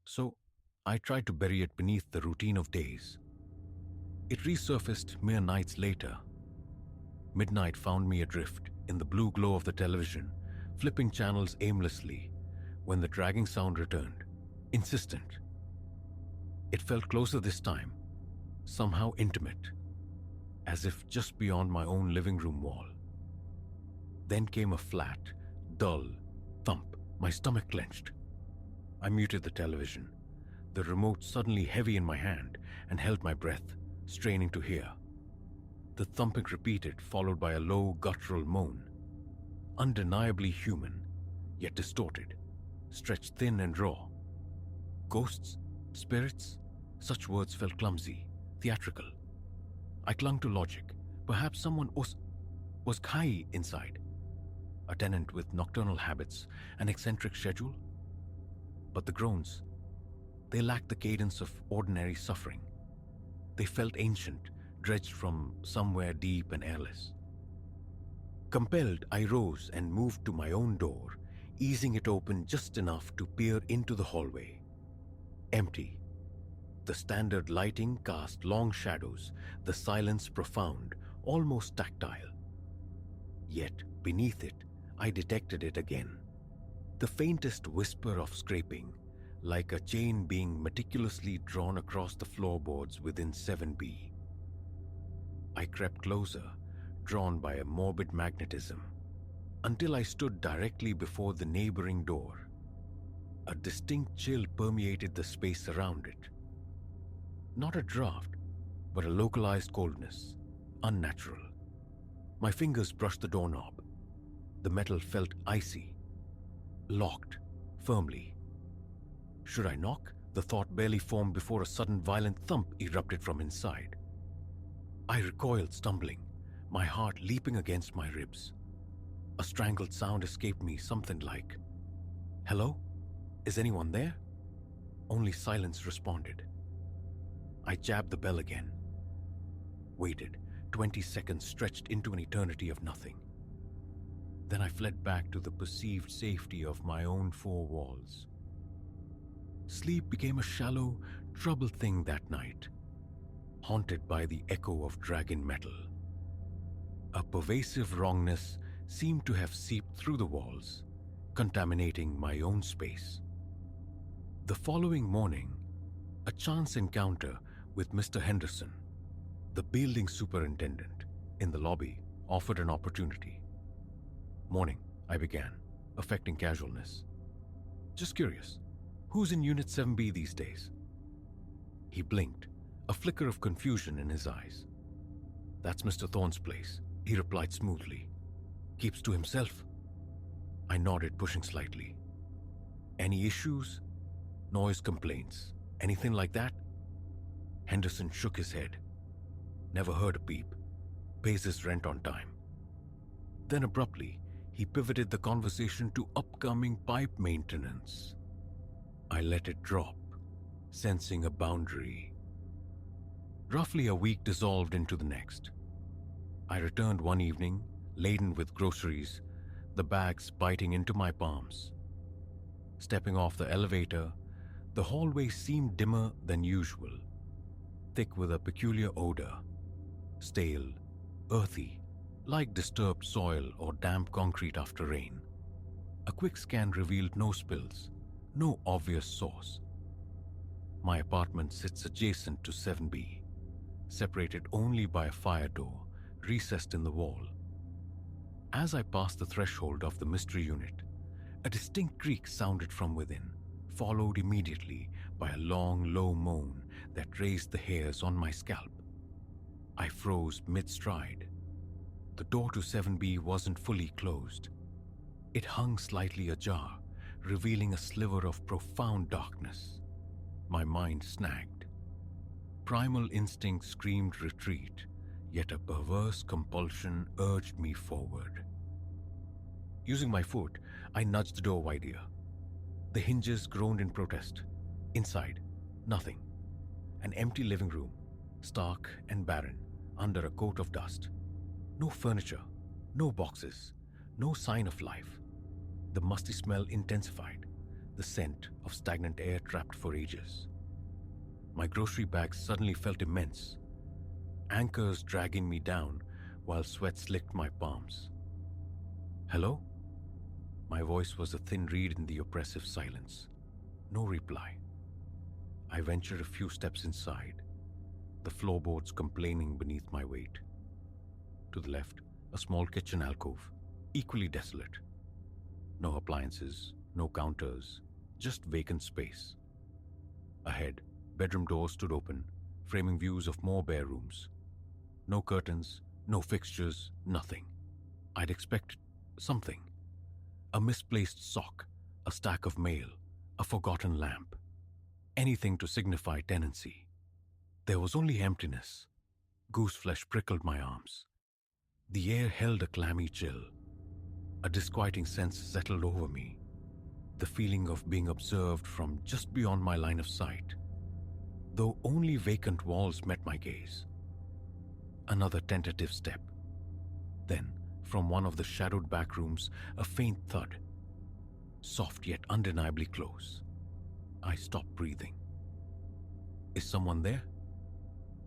So, I tried to bury it beneath the routine of days. It resurfaced mere nights later. Midnight found me adrift in the blue glow of the television, flipping channels aimlessly when the dragging sound returned, insistent. It felt closer this time, somehow intimate, as if just beyond my own living room wall. Then came a flat, dull thump. My stomach clenched. I muted the television, the remote suddenly heavy in my hand, and held my breath, straining to hear. The thumping repeated, followed by a low, guttural moan. Undeniably human, yet distorted, stretched thin and raw. Ghosts? Spirits? Such words felt clumsy, theatrical. I clung to logic. Perhaps someone was Kai inside, a tenant with nocturnal habits, an eccentric schedule. But the groans, they lacked the cadence of ordinary suffering. They felt ancient, dredged from somewhere deep and airless. Compelled, I rose and moved to my own door, easing it open just enough to peer into the hallway. Empty. The standard lighting cast long shadows, the silence profound, almost tactile. Yet, beneath it, I detected it again. The faintest whisper of scraping, like a chain being meticulously drawn across the floorboards within 7B. I crept closer, drawn by a morbid magnetism, until I stood directly before the neighboring door. A distinct chill permeated the space around it. Not a draft, but a localized coldness, unnatural. My fingers brushed the doorknob. The metal felt icy, locked firmly. Should I knock? The thought barely formed before a sudden violent thump erupted from inside. I recoiled, stumbling, my heart leaping against my ribs. A strangled sound escaped me, something like, "Hello? Is anyone there?" Only silence responded. I jabbed the bell again. Waited. 20 seconds stretched into an eternity of nothing. Then I fled back to the perceived safety of my own four walls. Sleep became a shallow, troubled thing that night, haunted by the echo of dragon metal. A pervasive wrongness seemed to have seeped through the walls, contaminating my own space. The following morning, a chance encounter with Mr. Henderson, the building superintendent, in the lobby offered an opportunity. "Morning," I began, affecting casualness. "Just curious, who's in Unit 7B these days?" He blinked, a flicker of confusion in his eyes. "That's Mr. Thorne's place," he replied smoothly. "Keeps to himself." I nodded, pushing slightly. "Any issues? Noise complaints? Anything like that?" Henderson shook his head. "Never heard a peep. Pays his rent on time." Then abruptly, he pivoted the conversation to upcoming pipe maintenance. I let it drop, sensing a boundary. Roughly a week dissolved into the next. I returned one evening, laden with groceries, the bags biting into my palms. Stepping off the elevator, the hallway seemed dimmer than usual, thick with a peculiar odor. stale, earthy, like disturbed soil or damp concrete after rain. A quick scan revealed no spills, no obvious source. My apartment sits adjacent to 7B, separated only by a fire door recessed in the wall. As I passed the threshold of the mystery unit, a distinct creak sounded from within, followed immediately by a long, low moan that raised the hairs on my scalp. I froze mid-stride. The door to 7B wasn't fully closed. It hung slightly ajar, revealing a sliver of profound darkness. My mind snagged. Primal instinct screamed retreat, yet a perverse compulsion urged me forward. Using my foot, I nudged the door wider. The hinges groaned in protest. Inside, nothing. An empty living room, stark and barren, under a coat of dust. No furniture, no boxes, no sign of life. The musty smell intensified, the scent of stagnant air trapped for ages. My grocery bag suddenly felt immense, anchors dragging me down while sweat slicked my palms. Hello? My voice was a thin reed in the oppressive silence. No reply. I ventured a few steps inside, the floorboards complaining beneath my weight. To the left, a small kitchen alcove, equally desolate. No appliances, no counters, just vacant space. Ahead, bedroom doors stood open, framing views of more bare rooms. No curtains, no fixtures, nothing. I'd expected something. A misplaced sock, a stack of mail, a forgotten lamp. Anything to signify tenancy. There was only emptiness. Gooseflesh prickled my arms. The air held a clammy chill. A disquieting sense settled over me. The feeling of being observed from just beyond my line of sight. Though only vacant walls met my gaze. Another tentative step. Then, from one of the shadowed back rooms, a faint thud. Soft yet undeniably close. I stopped breathing. Is someone there?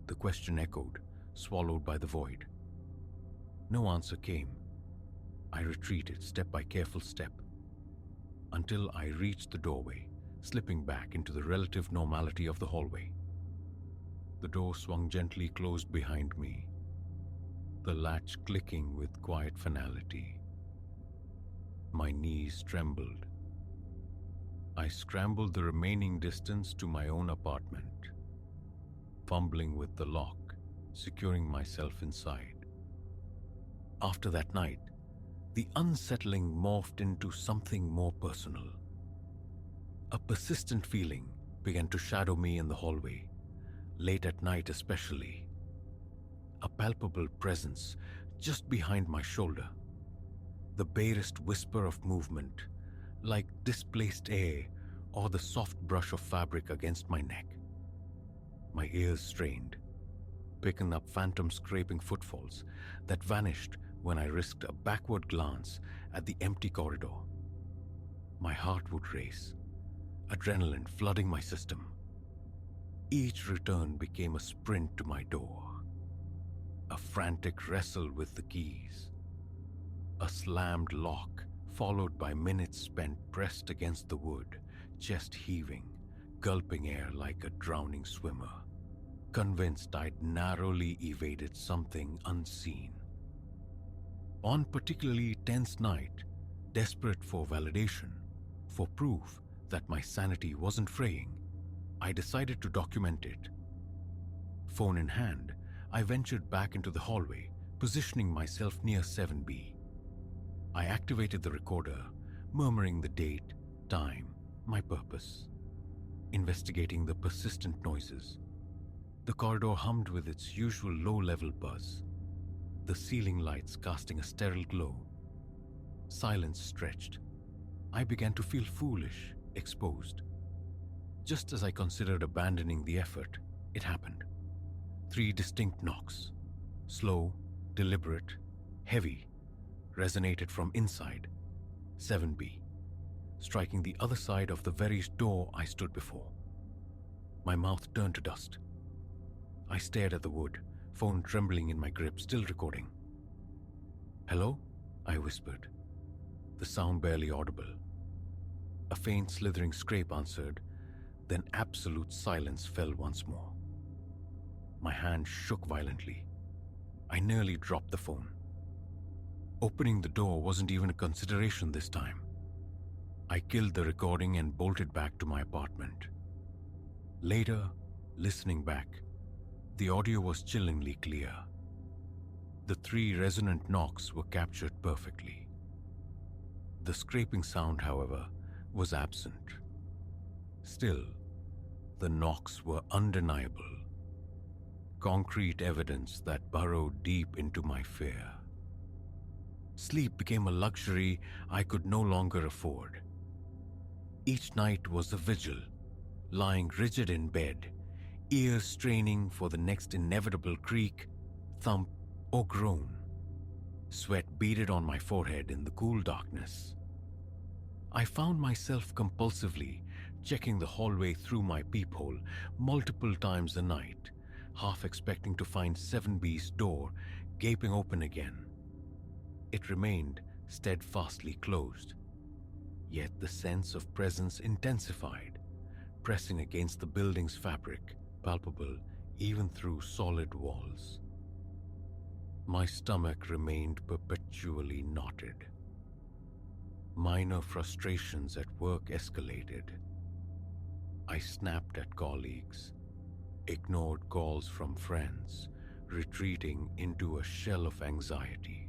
The question echoed, swallowed by the void. No answer came. I retreated step by careful step, until I reached the doorway, slipping back into the relative normality of the hallway. The door swung gently closed behind me, the latch clicking with quiet finality. My knees trembled. I scrambled the remaining distance to my own apartment, fumbling with the lock, securing myself inside. After that night, the unsettling morphed into something more personal. A persistent feeling began to shadow me in the hallway, late at night especially. A palpable presence just behind my shoulder. The barest whisper of movement, like displaced air or the soft brush of fabric against my neck. My ears strained, picking up phantom scraping footfalls that vanished when I risked a backward glance at the empty corridor. My heart would race, adrenaline flooding my system. Each return became a sprint to my door, a frantic wrestle with the keys, a slammed lock followed by minutes spent pressed against the wood, chest heaving, gulping air like a drowning swimmer, convinced I'd narrowly evaded something unseen. On particularly tense night, desperate for validation, for proof that my sanity wasn't fraying, I decided to document it. Phone in hand, I ventured back into the hallway, positioning myself near 7B. I activated the recorder, murmuring the date, time, my purpose, investigating the persistent noises. The corridor hummed with its usual low-level buzz, the ceiling lights casting a sterile glow. Silence stretched. I began to feel foolish, exposed. Just as I considered abandoning the effort, it happened. 3 distinct knocks, slow, deliberate, heavy, resonated from inside 7B, striking the other side of the very door I stood before. My mouth turned to dust. I stared at the wood, phone trembling in my grip, still recording. "Hello?" I whispered, the sound barely audible. A faint slithering scrape answered, then absolute silence fell once more. My hand shook violently. I nearly dropped the phone. Opening the door wasn't even a consideration this time. I killed the recording and bolted back to my apartment. Later, listening back, the audio was chillingly clear. The 3 resonant knocks were captured perfectly. The scraping sound, however, was absent. Still, the knocks were undeniable. Concrete evidence that burrowed deep into my fear. Sleep became a luxury I could no longer afford. Each night was a vigil, lying rigid in bed, ears straining for the next inevitable creak, thump, or groan. Sweat beaded on my forehead in the cool darkness. I found myself compulsively checking the hallway through my peephole multiple times a night, half expecting to find 7B's door gaping open again. It remained steadfastly closed, yet the sense of presence intensified, pressing against the building's fabric, palpable even through solid walls. My stomach remained perpetually knotted. Minor frustrations at work escalated. I snapped at colleagues, ignored calls from friends, retreating into a shell of anxiety.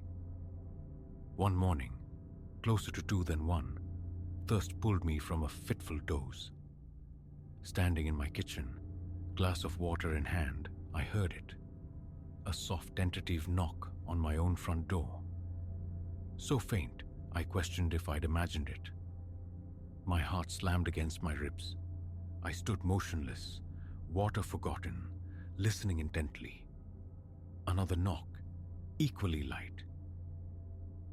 One morning, closer to 2 than 1, thirst pulled me from a fitful doze. Standing in my kitchen, glass of water in hand, I heard it. A soft tentative knock on my own front door. So faint, I questioned if I'd imagined it. My heart slammed against my ribs. I stood motionless, water forgotten, listening intently. Another knock, equally light.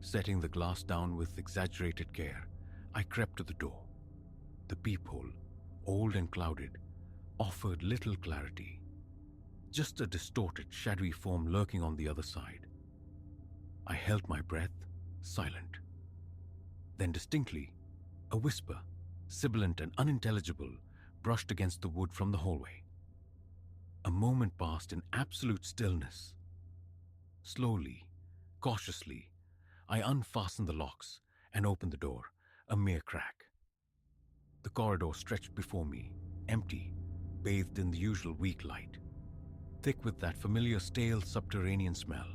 Setting the glass down with exaggerated care, I crept to the door. The peephole, old and clouded, offered little clarity. Just a distorted, shadowy form lurking on the other side. I held my breath, silent. Then distinctly, a whisper, sibilant and unintelligible, brushed against the wood from the hallway. A moment passed in absolute stillness. Slowly, cautiously, I unfastened the locks and opened the door, a mere crack. The corridor stretched before me, empty, bathed in the usual weak light, thick with that familiar stale subterranean smell.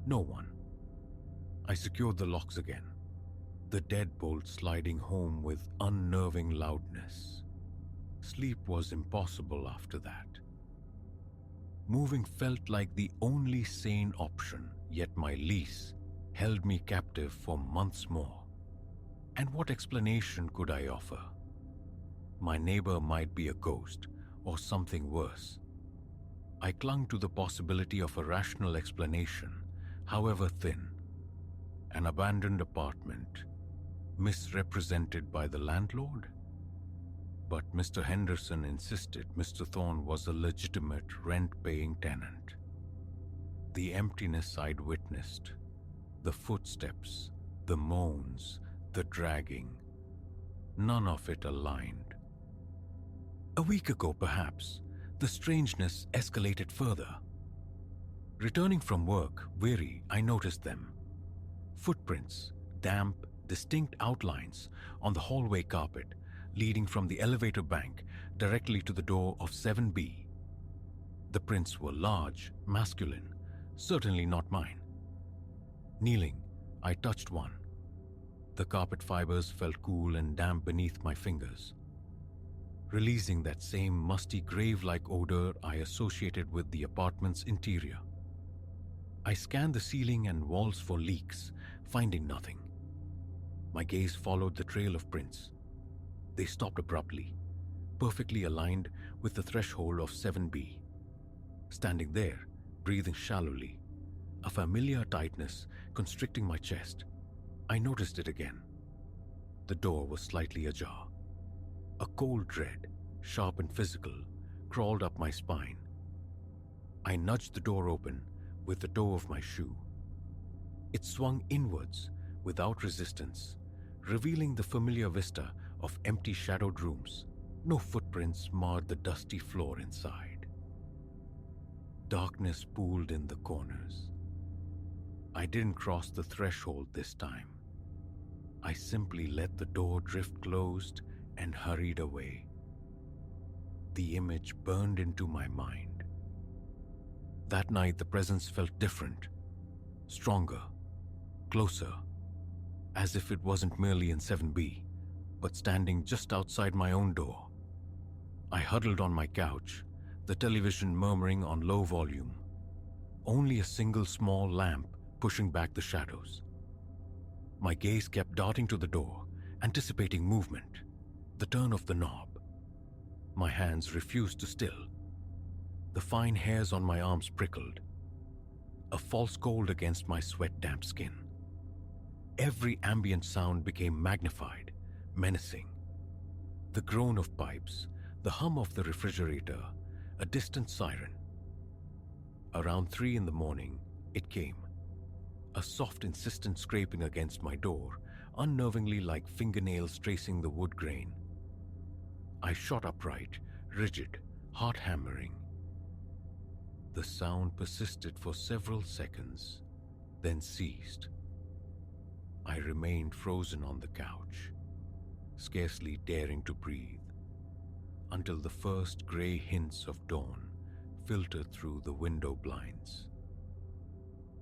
No one. I secured the locks again, the deadbolt sliding home with unnerving loudness. Sleep was impossible after that. Moving felt like the only sane option, yet my lease held me captive for months more. And what explanation could I offer? My neighbor might be a ghost or something worse. I clung to the possibility of a rational explanation, however thin. An abandoned apartment, misrepresented by the landlord? But Mr. Henderson insisted Mr. Thorne was a legitimate rent-paying tenant. The emptiness I'd witnessed, the footsteps, the moans, the dragging, none of it aligned. A week ago, perhaps, the strangeness escalated further. Returning from work, weary, I noticed them. Footprints, damp, distinct outlines on the hallway carpet leading from the elevator bank directly to the door of 7B. The prints were large, masculine, certainly not mine. Kneeling, I touched one. The carpet fibers felt cool and damp beneath my fingers, releasing that same musty grave-like odor I associated with the apartment's interior. I scanned the ceiling and walls for leaks, finding nothing. My gaze followed the trail of prints. They stopped abruptly, perfectly aligned with the threshold of 7B. Standing there, breathing shallowly, a familiar tightness constricting my chest, I noticed it again. The door was slightly ajar. A cold dread, sharp and physical, crawled up my spine. I nudged the door open with the toe of my shoe. It swung inwards without resistance, revealing the familiar vista of empty shadowed rooms. No footprints marred the dusty floor inside. Darkness pooled in the corners. I didn't cross the threshold this time. I simply let the door drift closed and hurried away. The image burned into my mind. That night, the presence felt different, stronger, closer, as if it wasn't merely in 7B, but standing just outside my own door. I huddled on my couch, the television murmuring on low volume. Only a single small lamp pushing back the shadows. My gaze kept darting to the door, anticipating movement, the turn of the knob. My hands refused to still. The fine hairs on my arms prickled, a false cold against my sweat-damp skin. Every ambient sound became magnified, menacing. The groan of pipes, the hum of the refrigerator, a distant siren. Around 3 in the morning, it came. A soft, insistent scraping against my door, unnervingly like fingernails tracing the wood grain. I shot upright, rigid, heart hammering. The sound persisted for several seconds, then ceased. I remained frozen on the couch, scarcely daring to breathe, until the first gray hints of dawn filtered through the window blinds.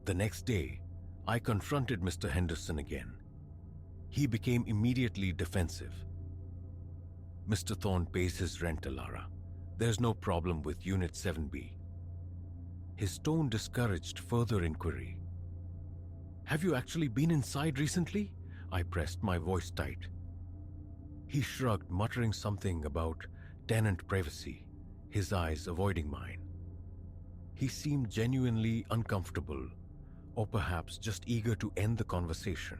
The next day, I confronted Mr. Henderson again. He became immediately defensive. Mr. Thorne pays his rent, Alara. There's no problem with Unit 7B. His tone discouraged further inquiry. Have you actually been inside recently? I pressed, my voice tight. He shrugged, muttering something about tenant privacy, his eyes avoiding mine. He seemed genuinely uncomfortable, or perhaps just eager to end the conversation.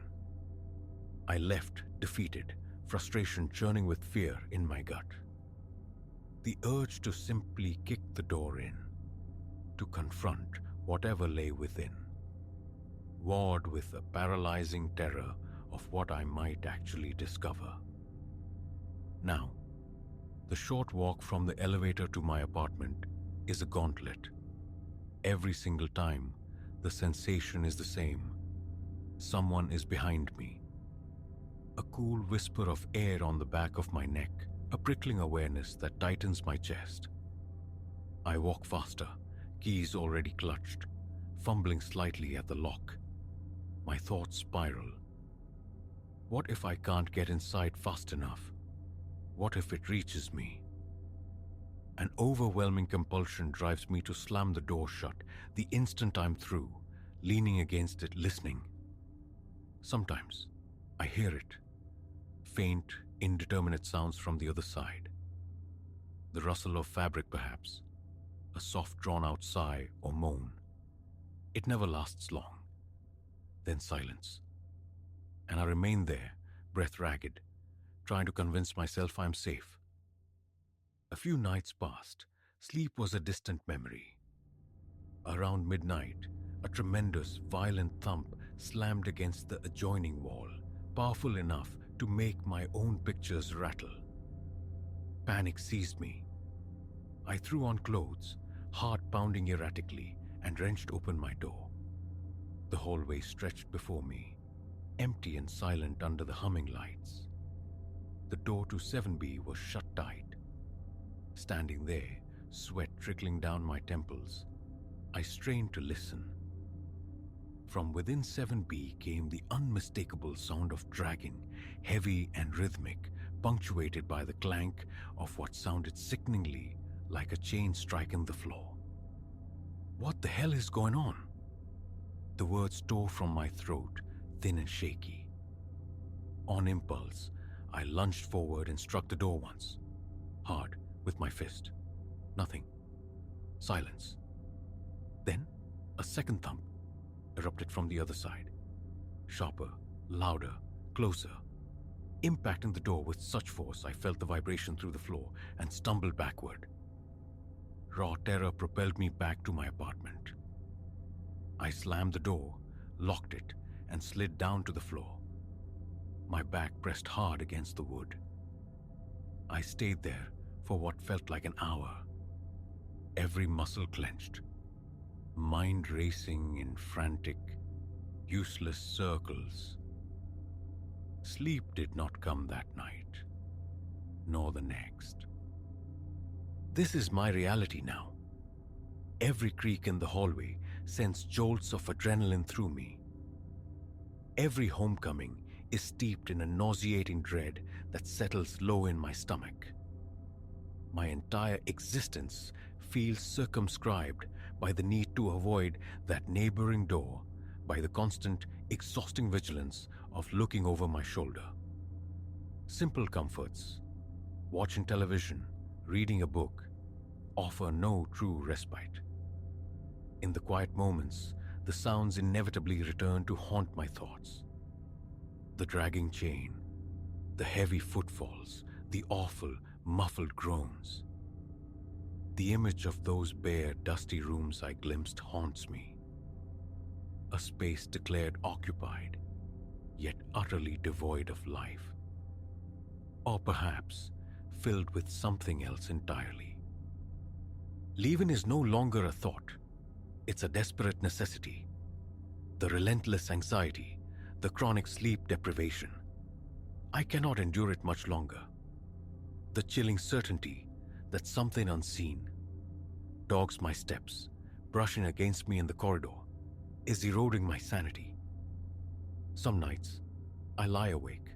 I left, defeated, frustration churning with fear in my gut. The urge to simply kick the door in, to confront whatever lay within, warred with a paralyzing terror of what I might actually discover. Now, the short walk from the elevator to my apartment is a gauntlet. Every single time, the sensation is the same. Someone is behind me. A cool whisper of air on the back of my neck, a prickling awareness that tightens my chest. I walk faster, keys already clutched, fumbling slightly at the lock. My thoughts spiral. What if I can't get inside fast enough? What if it reaches me? An overwhelming compulsion drives me to slam the door shut the instant I'm through, leaning against it, listening. Sometimes I hear it. Faint, indeterminate sounds from the other side. The rustle of fabric, perhaps. A soft, drawn-out sigh or moan. It never lasts long. Then silence. And I remain there, breath ragged, trying to convince myself I'm safe. A few nights passed. Sleep was a distant memory. Around midnight, a tremendous, violent thump slammed against the adjoining wall, powerful enough to make my own pictures rattle. Panic seized me. I threw on clothes, heart pounding erratically, and wrenched open my door. The hallway stretched before me, empty and silent under the humming lights. The door to 7B was shut tight. Standing there, sweat trickling down my temples, I strained to listen. From within 7B came the unmistakable sound of dragging, heavy and rhythmic, punctuated by the clank of what sounded sickeningly like a chain striking the floor. What the hell is going on? The words tore from my throat, thin and shaky. On impulse, I lunged forward and struck the door once, hard, with my fist. Nothing. Silence. Then, a second thump erupted from the other side. Sharper, louder, closer. Impacting the door with such force, I felt the vibration through the floor and stumbled backward. Raw terror propelled me back to my apartment. I slammed the door, locked it, and slid down to the floor. My back pressed hard against the wood. I stayed there for what felt like an hour, every muscle clenched, mind racing in frantic, useless circles. Sleep did not come that night, nor the next. This is my reality now. Every creak in the hallway sends jolts of adrenaline through me. Every homecoming is steeped in a nauseating dread that settles low in my stomach. My entire existence feels circumscribed by the need to avoid that neighboring door, by the constant, exhausting vigilance of looking over my shoulder. Simple comforts, watching television, reading a book, offer no true respite. In the quiet moments, the sounds inevitably return to haunt my thoughts. The dragging chain, the heavy footfalls, the awful, muffled groans. The image of those bare, dusty rooms I glimpsed haunts me. A space declared occupied, yet utterly devoid of life. Or perhaps filled with something else entirely. Leaving is no longer a thought. It's a desperate necessity. The relentless anxiety, the chronic sleep deprivation. I cannot endure it much longer. The chilling certainty that something unseen dogs my steps, brushing against me in the corridor, is eroding my sanity. Some nights, I lie awake,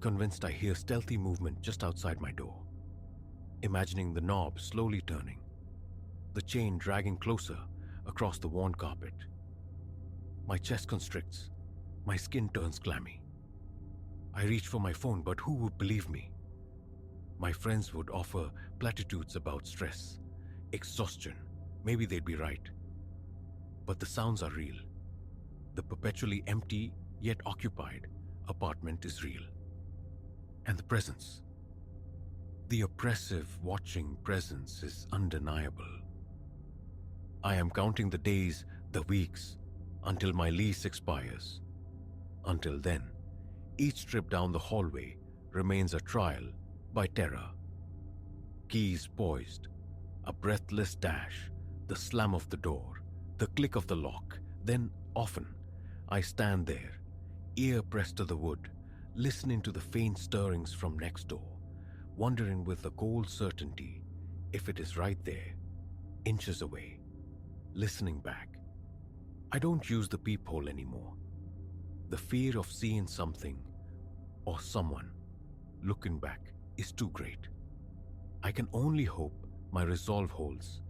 convinced I hear stealthy movement just outside my door, imagining the knob slowly turning, the chain dragging closer across the worn carpet. My chest constricts, my skin turns clammy. I reach for my phone, but who would believe me? My friends would offer platitudes about stress, exhaustion. Maybe they'd be right. But the sounds are real. The perpetually empty, yet occupied apartment is real. And the presence. The oppressive, watching presence is undeniable. I am counting the days, the weeks, until my lease expires. Until then, each trip down the hallway remains a trial by terror. Keys poised, a breathless dash, the slam of the door, the click of the lock. Then, often, I stand there, ear pressed to the wood, listening to the faint stirrings from next door, wondering with a cold certainty if it is right there, inches away. Listening back. I don't use the peephole anymore. The fear of seeing something or someone looking back is too great. I can only hope my resolve holds,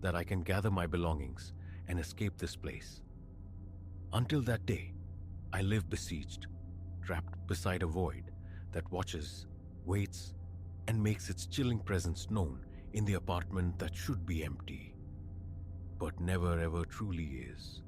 that I can gather my belongings and escape this place. Until that day, I live besieged, trapped beside a void that watches, waits, and makes its chilling presence known in the apartment that should be empty, but never ever truly is.